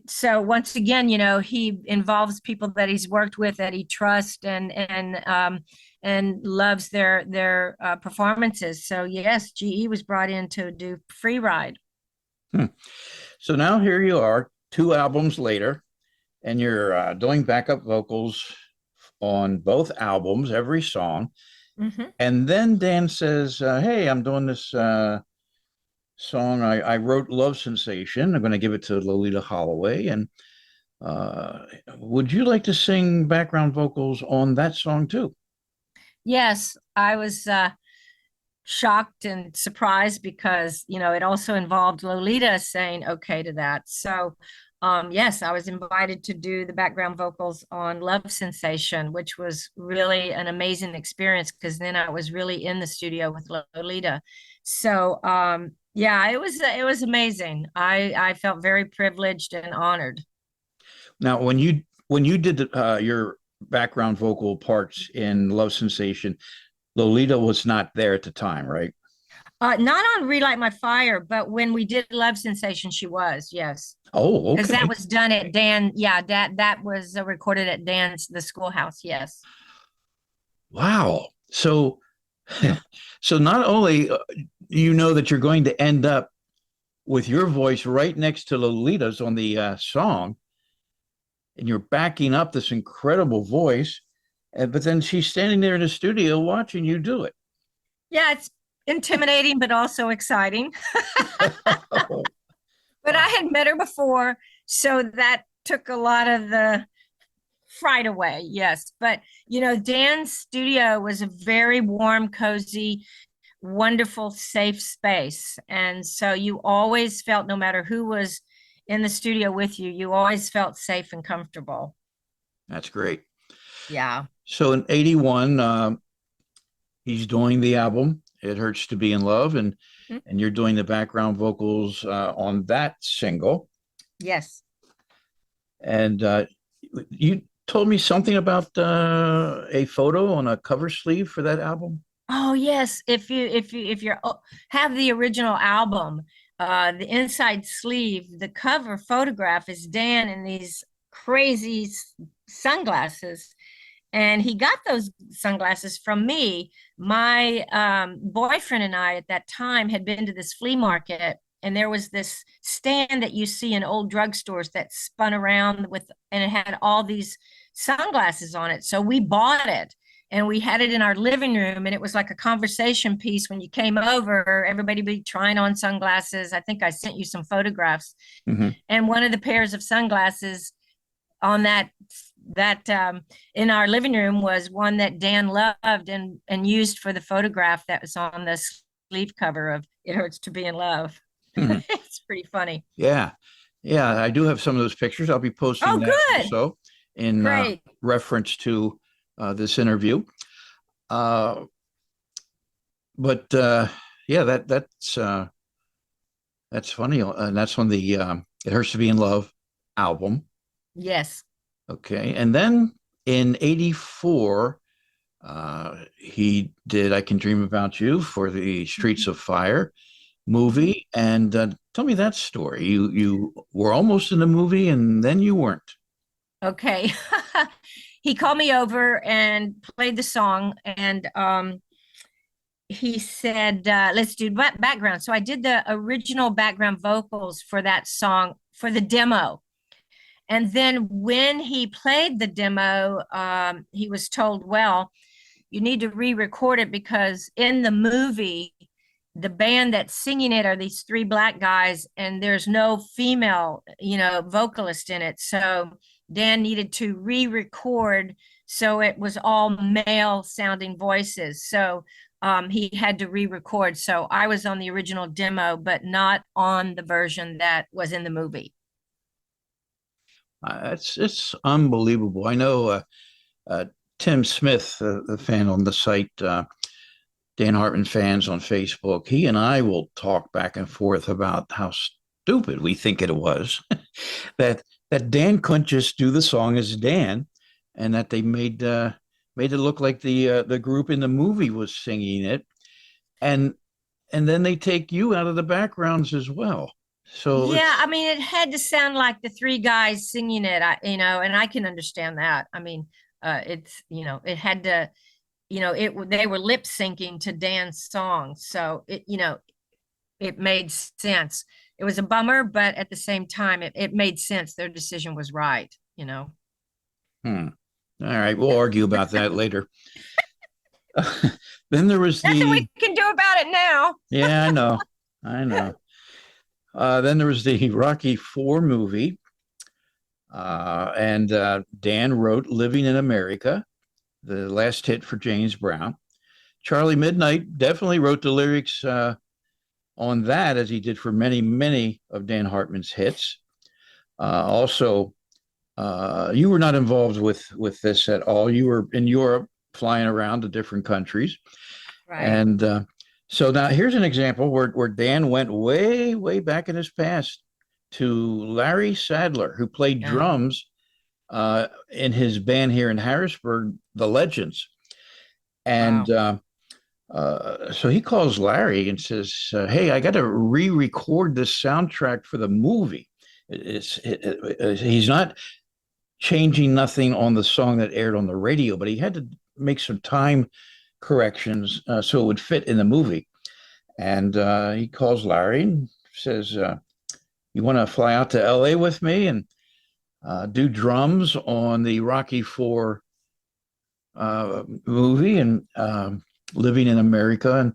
so once again, he involves people that he's worked with, that he trusts, and loves their performances. So yes, GE was brought in to do Free Ride. So now here you are, two albums later, and you're doing backup vocals on both albums, every song. Mm-hmm. And then Dan says, "Hey, I'm doing this song. I wrote Love Sensation. I'm going to give it to Lolita Holloway. And would you like to sing background vocals on that song too?" Yes, I was shocked and surprised, because it also involved Lolita saying okay to that. So yes, I was invited to do the background vocals on Love Sensation, which was really an amazing experience, because then I was really in the studio with Lolita. So Yeah, it was amazing. I felt very privileged and honored. Now, when you did your background vocal parts in Love Sensation, Lolita was not there at the time, right? Not on Relight My Fire, but when we did Love Sensation, she was, yes. Oh, Because that okay. was done at Dan. Yeah, that was recorded at Dan's the schoolhouse. Yes. Wow. So, so not only you know that you're going to end up with your voice right next to Lolita's on the song, and you're backing up this incredible voice, but then she's standing there in the studio watching you do it. Yeah, it's intimidating, but also exciting. Oh, But I wow. had met her before, so that took a lot of the fright away. Yes. But, Dan's studio was a very warm, cozy, wonderful, safe space. And so you always felt, no matter who was in the studio with you, you always felt safe and comfortable. That's great. Yeah. So in 81, he's doing the album "It Hurts to Be in Love," Mhm. and you're doing the background vocals on that single. Yes. And you told me something about a photo on a cover sleeve for that album. Oh yes, if you have the original album, the inside sleeve, the cover photograph is Dan in these crazy sunglasses, and he got those sunglasses from me. My boyfriend and I at that time had been to this flea market, and there was this stand that you see in old drugstores that spun around and it had all these sunglasses on it. So we bought it and we had it in our living room, and it was like a conversation piece when you came over. Everybody be trying on sunglasses. I think I sent you some photographs, Mhm. and one of the pairs of sunglasses on that in our living room was one that Dan loved and used for the photograph that was on the sleeve cover of It Hurts to Be in Love. Mhm. It's pretty funny. Yeah, yeah, I do have some of those pictures. I'll be posting Oh, that good. also in Great. reference to this interview. Uh, but yeah, that's funny, and that's on the "It Hurts to Be in Love" album. Yes. Okay, and then in '84, he did "I Can Dream About You" for the Streets of Fire Mhm. movie. And tell me that story. You were almost in the movie, and then you weren't. Okay. He called me over and played the song, and he said, let's do background. So I did the original background vocals for that song for the demo. And then when he played the demo, he was told, well, you need to re-record it because in the movie, the band that's singing it are these three black guys, and there's no female, vocalist in it. So Dan needed to re-record, so it was all male sounding voices. So he had to re-record. So I was on the original demo, but not on the version that was in the movie. It's unbelievable. I know uh, Tim Smith, the fan on the site, Dan Hartman fans on Facebook. He and I will talk back and forth about how stupid we think it was that Dan couldn't just do the song as Dan, and that they made it look like the group in the movie was singing it, and then they take you out of the backgrounds as well. So Yeah, I it's mean, it had to sound like the three guys singing it, and I can understand that. I mean, it had to, they were lip syncing to Dan's song, so it made sense. It was a bummer, but at the same time, it made sense. Their decision was right. hmm. All right, we'll Yeah. argue about that later. Then there was Nothing we the can do about it now. yeah, I know. Then there was the Rocky Four movie, and Dan wrote "Living in America," the last hit for James Brown. Charlie Midnight definitely wrote the lyrics on that, as he did for many, many of Dan Hartman's hits. Also, you were not involved with this at all. You were in Europe, flying around to different countries, Right. and So now here's an example where Dan went way, way back in his past to Larry Sadler, who played Yeah. drums in his band here in Harrisburg, the Legends. And Wow. so he calls Larry and says, "Hey, I got to re-record this soundtrack for the movie. He's not changing nothing on the song that aired on the radio, but he had to make some time corrections so it would fit in the movie." And he calls Larry and says, "You want to fly out to L.A. with me and do drums on the Rocky Four movie and living in America?" And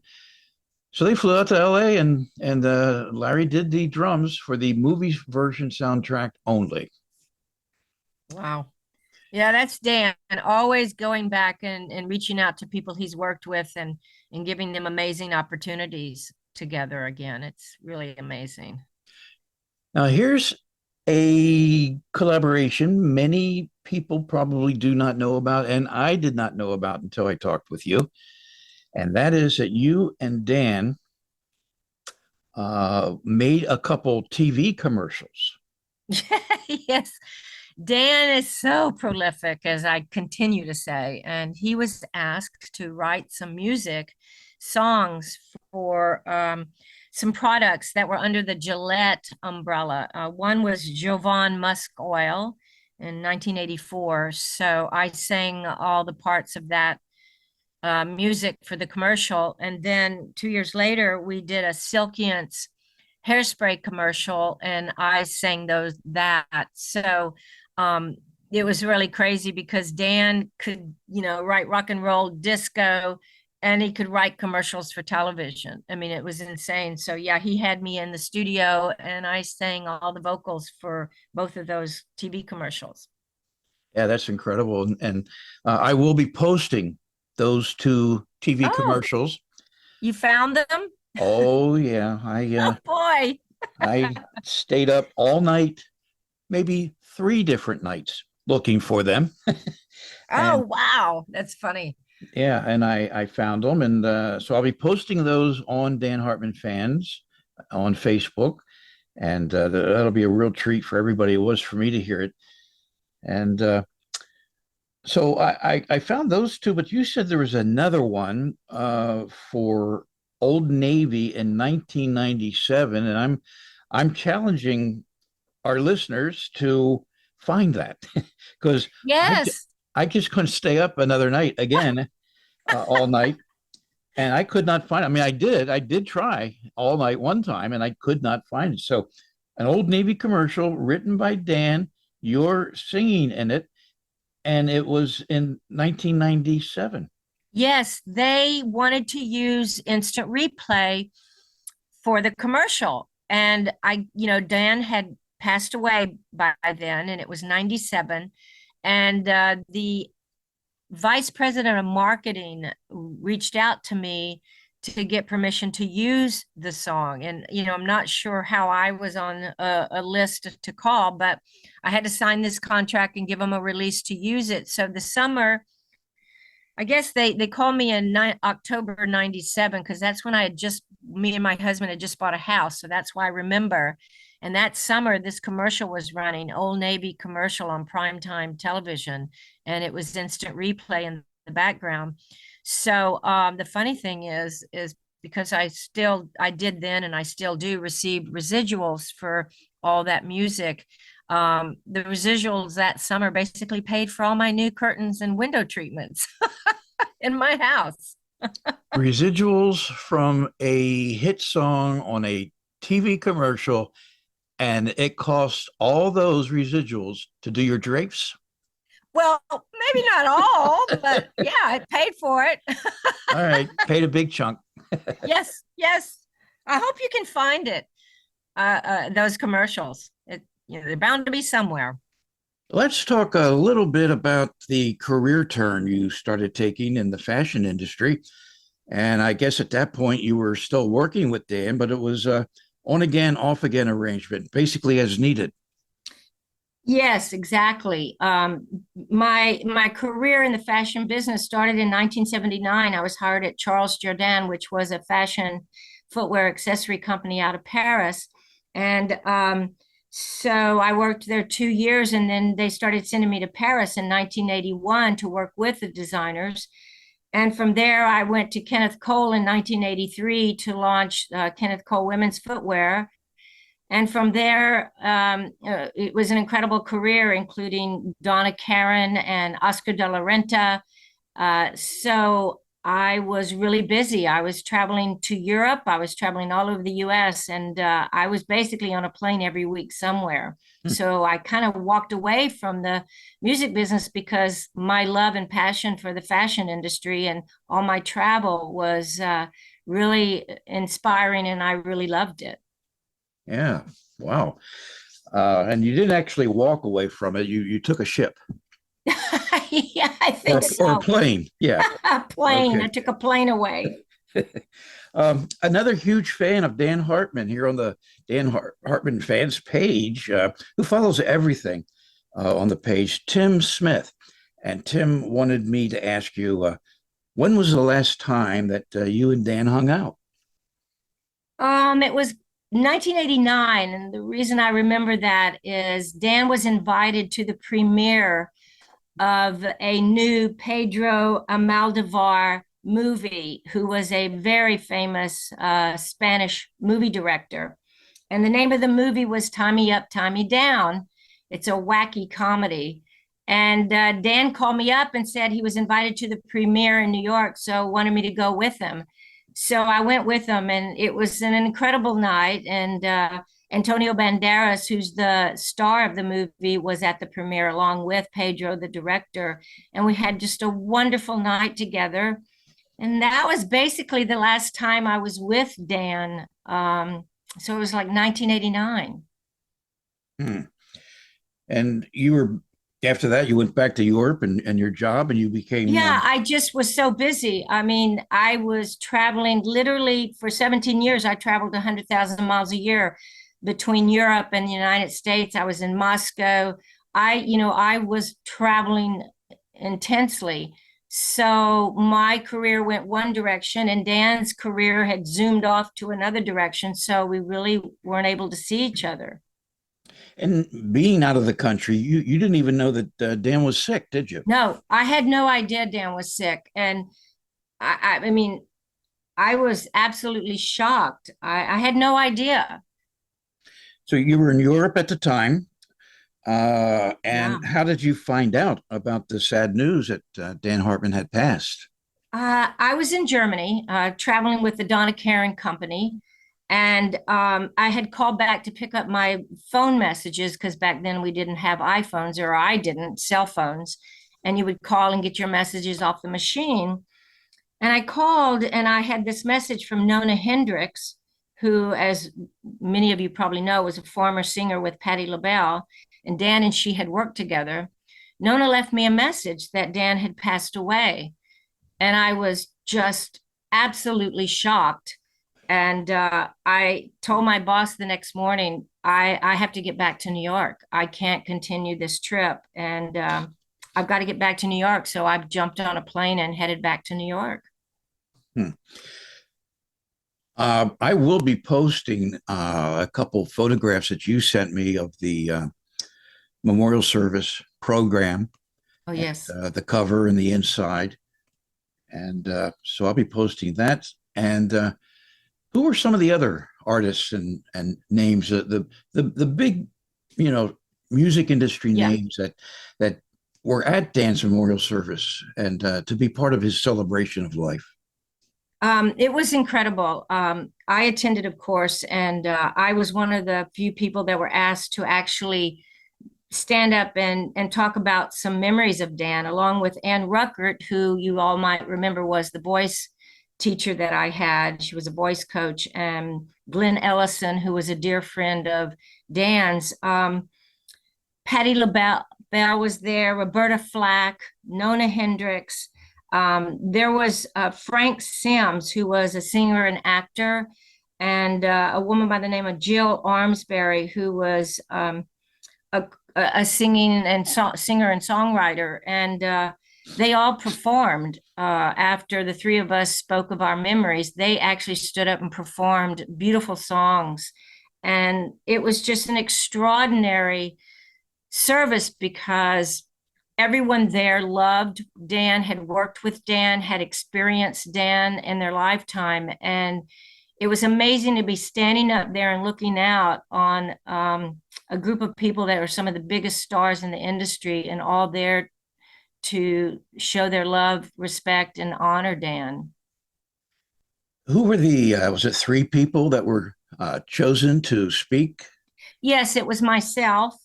so they flew out to LA and Larry did the drums for the movie version soundtrack only. Wow. Yeah, that's Dan. Always going back and reaching out to people he's worked with and giving them amazing opportunities together again. It's really amazing. Now here's a collaboration many people probably do not know about, and I did not know about until I talked with you. And that is that you and Dan made a couple TV commercials. Yes. Dan is so prolific, as I continue to say, and he was asked to write some music songs for some products that were under the Gillette umbrella. One was Jovan Musk Oil in 1984. So I sang all the parts of that music for the commercial. And then 2 years later, we did a Silkience hairspray commercial, and I sang that. So it was really crazy because Dan could, write rock and roll, disco, and he could write commercials for television. I mean, it was insane. So yeah, he had me in the studio, and I sang all the vocals for both of those TV commercials. Yeah, that's incredible. And I will be posting those two TV Oh, commercials. you found them? Oh yeah, I Oh boy. I stayed up all night, maybe three different nights looking for them. Oh And wow, that's funny. yeah, and I found them, and so I'll be posting those on Dan Hartman fans on Facebook, and that'll be a real treat for everybody. It was for me to hear it, and so I found those two, but you said there was another one for Old Navy in 1997, and I'm challenging our listeners to find that because I Yes. I just couldn't stay up another night again all night, and I could not find it. I mean, I did try all night one time, and I could not find it. So, an Old Navy commercial written by Dan, you're singing in it, and it was in 1997. Yes, they wanted to use instant replay for the commercial. And Dan had passed away by then, and it was 97. And the vice president of marketing reached out to me to get permission to use the song. And, I'm not sure how I was on a list to call, but I had to sign this contract and give them a release to use it. So the summer, I guess they called me in October 97 because that's when me and my husband had just bought a house. So that's why I remember. And that summer, this commercial was running, Old Navy commercial on primetime television, and it was instant replay in the background. So the funny thing is because I did then and I still do receive residuals for all that music. The residuals that summer basically paid for all my new curtains and window treatments in my house. Residuals from a hit song on a TV commercial, and it costs all those residuals to do your drapes. Well, maybe not all, but yeah, I paid for it. All right, paid a big chunk. Yes, yes. I hope you can find it. Those commercials. They're bound to be somewhere. Let's talk a little bit about the career turn you started taking in the fashion industry. And I guess at that point you were still working with Dan, but it was on again, off again arrangement, basically as needed. Yes, exactly. My career in the fashion business started in 1979. I was hired at Charles Jourdan, which was a fashion footwear accessory company out of Paris. And so I worked there 2 years, and then they started sending me to Paris in 1981 to work with the designers. And from there, I went to Kenneth Cole in 1983 to launch Kenneth Cole Women's Footwear. And from there, it was an incredible career, including Donna Karan and Oscar de la Renta. So I was really busy. I was traveling to Europe. I was traveling all over the US, and I was basically on a plane every week somewhere. Hmm. So I kind of walked away from the music business because my love and passion for the fashion industry and all my travel was really inspiring, and I really loved it. Yeah. Wow. And you didn't actually walk away from it. You took a ship Yeah, I think or a so. plane. Yeah. A plane. I Okay. took a plane away. Another huge fan of Dan Hartman here on the Hartman fans page, who follows everything on the page, Tim Smith. And Tim wanted me to ask you, when was the last time that you and Dan hung out? It was 1989, and the reason I remember that is Dan was invited to the premiere of a new Pedro Almodovar movie, who was a very famous Spanish movie director. And the name of the movie was Tommy Up, Tommy Down. It's a wacky comedy. And Dan called me up and said he was invited to the premiere in New York, so wanted me to go with him. So I went with him, and it was an incredible night. And Antonio Banderas, who's the star of the movie, was at the premiere along with Pedro, the director. And we had just a wonderful night together. And that was basically the last time I was with Dan. So it was like 1989. Hmm. And you were, after that, you went back to Europe and your job and you became, Yeah, I just was so busy. I mean, I was traveling literally for 17 years. I traveled 100,000 miles a year between Europe and the United States. I was in Moscow. I was traveling intensely. So my career went one direction, and Dan's career had zoomed off to another direction. So we really weren't able to see each other. and being out of the country, you didn't even know that Dan was sick, did you? No, I had no idea Dan was sick. And I mean, I was absolutely shocked. I had no idea. So you were in Europe at the time. Yeah. And how did you find out about the sad news that Dan Hartman had passed? I was in Germany, traveling with the Donna Karan Company, and I had called back to pick up my phone messages because back then we didn't have iPhones, or I didn't, cell phones, and you would call and get your messages off the machine. And I called, and I had this message from Nona Hendricks, who, as many of you probably know, was a former singer with Patti LaBelle, and Dan and she had worked together. Nona left me a message that Dan had passed away, and I was just absolutely shocked. And I told my boss the next morning, I have to get back to New York. I can't continue this trip, and I've got to get back to New York. So I jumped on a plane and headed back to New York. Hmm. I will be posting a couple photographs that you sent me of the memorial service program, Oh, and yes. the cover and the inside. And so I'll be posting that. And who are some of the other artists and names, the big, you know, music industry Yeah. names that were at Dan's memorial service and to be part of his celebration of life? It was incredible. I attended, of course, and I was one of the few people that were asked to actually stand up and talk about some memories of Dan, along with Ann Ruckert, who you all might remember was the voice teacher that I had. She was a voice coach, and Glenn Ellison, who was a dear friend of Dan's. Patti LaBelle was there, Roberta Flack, Nona Hendricks. There was Frank Sims, who was a singer and actor, and a woman by the name of Jill Armsbury, who was a a singing and singer and songwriter, and they all performed after the three of us spoke of our memories. They actually stood up and performed beautiful songs, and it was just an extraordinary service because everyone there loved Dan, had worked with Dan, had experienced Dan in their lifetime. And it was amazing to be standing up there and looking out on a group of people that are some of the biggest stars in the industry and all there to show their love, respect, and honor Dan. Who were was it three people that were chosen to speak? Yes, it was myself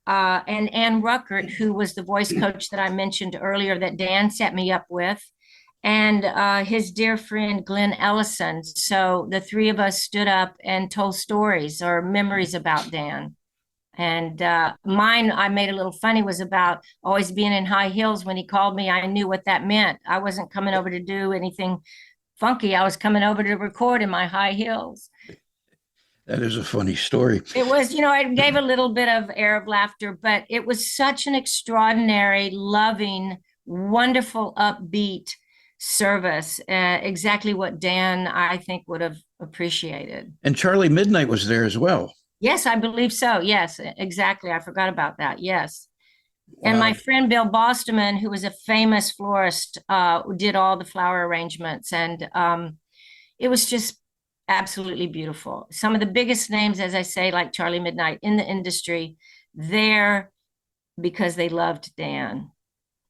and Ann Ruckert, who was the voice coach that I mentioned earlier that Dan set me up with, and his dear friend Glenn Ellison. So the three of us stood up and told stories or memories about Dan. And mine, I made a little funny, was about always being in high heels. When he called me, I knew what that meant. I wasn't coming over to do anything funky. I was coming over to record in my high heels. That is a funny story. It was, it gave a little bit of air of laughter, but it was such an extraordinary, loving, wonderful, upbeat service. Exactly what Dan, I think, would have appreciated. And Charlie Midnight was there as well. Yes, I believe so. Yes, exactly. I forgot about that. Yes. And Wow. my friend Bill Bosterman, who was a famous florist, did all the flower arrangements. And it was just absolutely beautiful. Some of the biggest names, as I say, like Charlie Midnight in the industry, there because they loved Dan.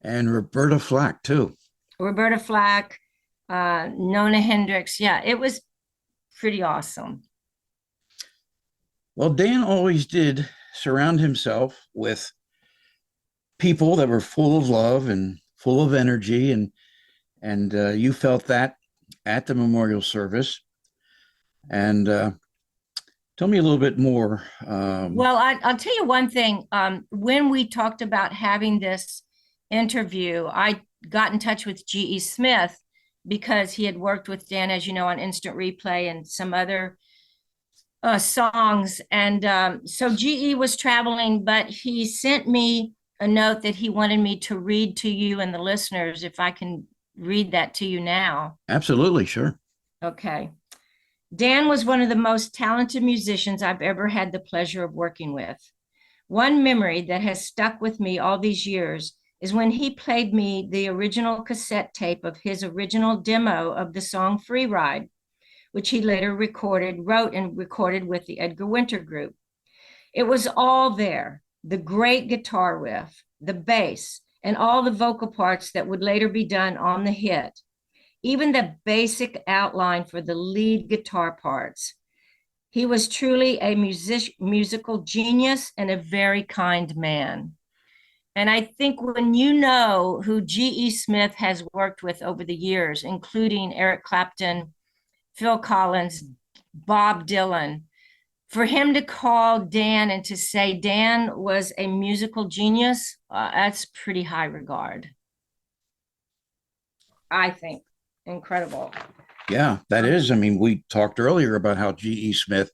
And Roberta Flack, too. Roberta Flack, Nona Hendricks. Yeah, it was pretty awesome. Well, Dan always did surround himself with people that were full of love and full of energy, and you felt that at the memorial service. And tell me a little bit more. Well, I'll tell you one thing. When we talked about having this interview, I got in touch with G.E. Smith because he had worked with Dan, as you know, on Instant Replay and some other songs. And so GE was traveling, but he sent me a note that he wanted me to read to you and the listeners, if I can read that to you now. Absolutely, sure. Okay. Dan was one of the most talented musicians I've ever had the pleasure of working with. One memory that has stuck with me all these years is when he played me the original cassette tape of his original demo of the song Free Ride, which he later wrote and recorded with the Edgar Winter Group. It was all there, the great guitar riff, the bass, and all the vocal parts that would later be done on the hit. Even the basic outline for the lead guitar parts. He was truly a musical genius and a very kind man. And I think when you know who G.E. Smith has worked with over the years, including Eric Clapton, Phil Collins, Bob Dylan, for him to call Dan and to say Dan was a musical genius, that's pretty high regard, I think. Incredible. Yeah, that is. I mean, we talked earlier about how G.E. Smith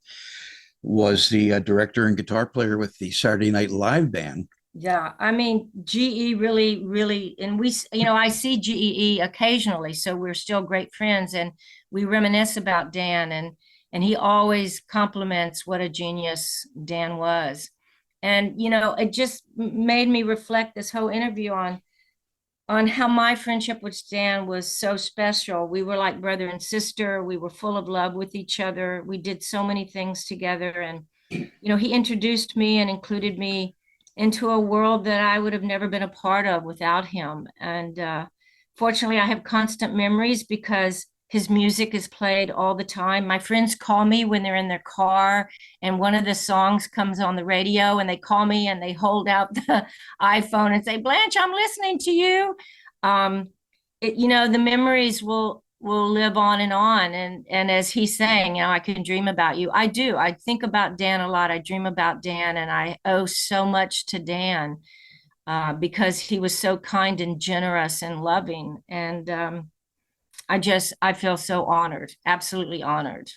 was the director and guitar player with the Saturday Night Live band. Yeah, I mean, GE really, really, and I see GEE occasionally, so we're still great friends, and we reminisce about Dan, and he always compliments what a genius Dan was, and it just made me reflect this whole interview on how my friendship with Dan was so special. We were like brother and sister. We were full of love with each other. We did so many things together, and he introduced me and included me into a world that I would have never been a part of without him. And fortunately, I have constant memories because his music is played all the time. My friends call me when they're in their car and one of the songs comes on the radio, and they call me and they hold out the iPhone and say, Blanche, I'm listening to you. The memories will live on and on. And as he's saying, I can dream about you. I do. I think about Dan a lot. I dream about Dan, and I owe so much to Dan because he was so kind and generous and loving. And I feel so honored, absolutely honored.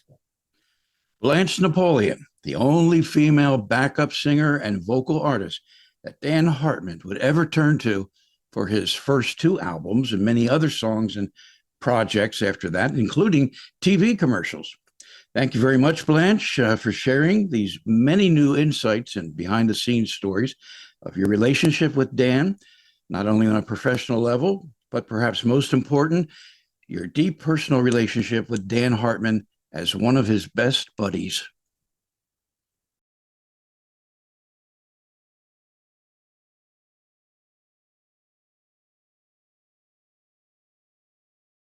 Blanche Napoleon, the only female backup singer and vocal artist that Dan Hartman would ever turn to for his first two albums and many other songs and projects after that, including TV commercials. Thank you very much, Blanche, for sharing these many new insights and behind the scenes stories of your relationship with Dan, not only on a professional level, but perhaps most important, your deep personal relationship with Dan Hartman as one of his best buddies.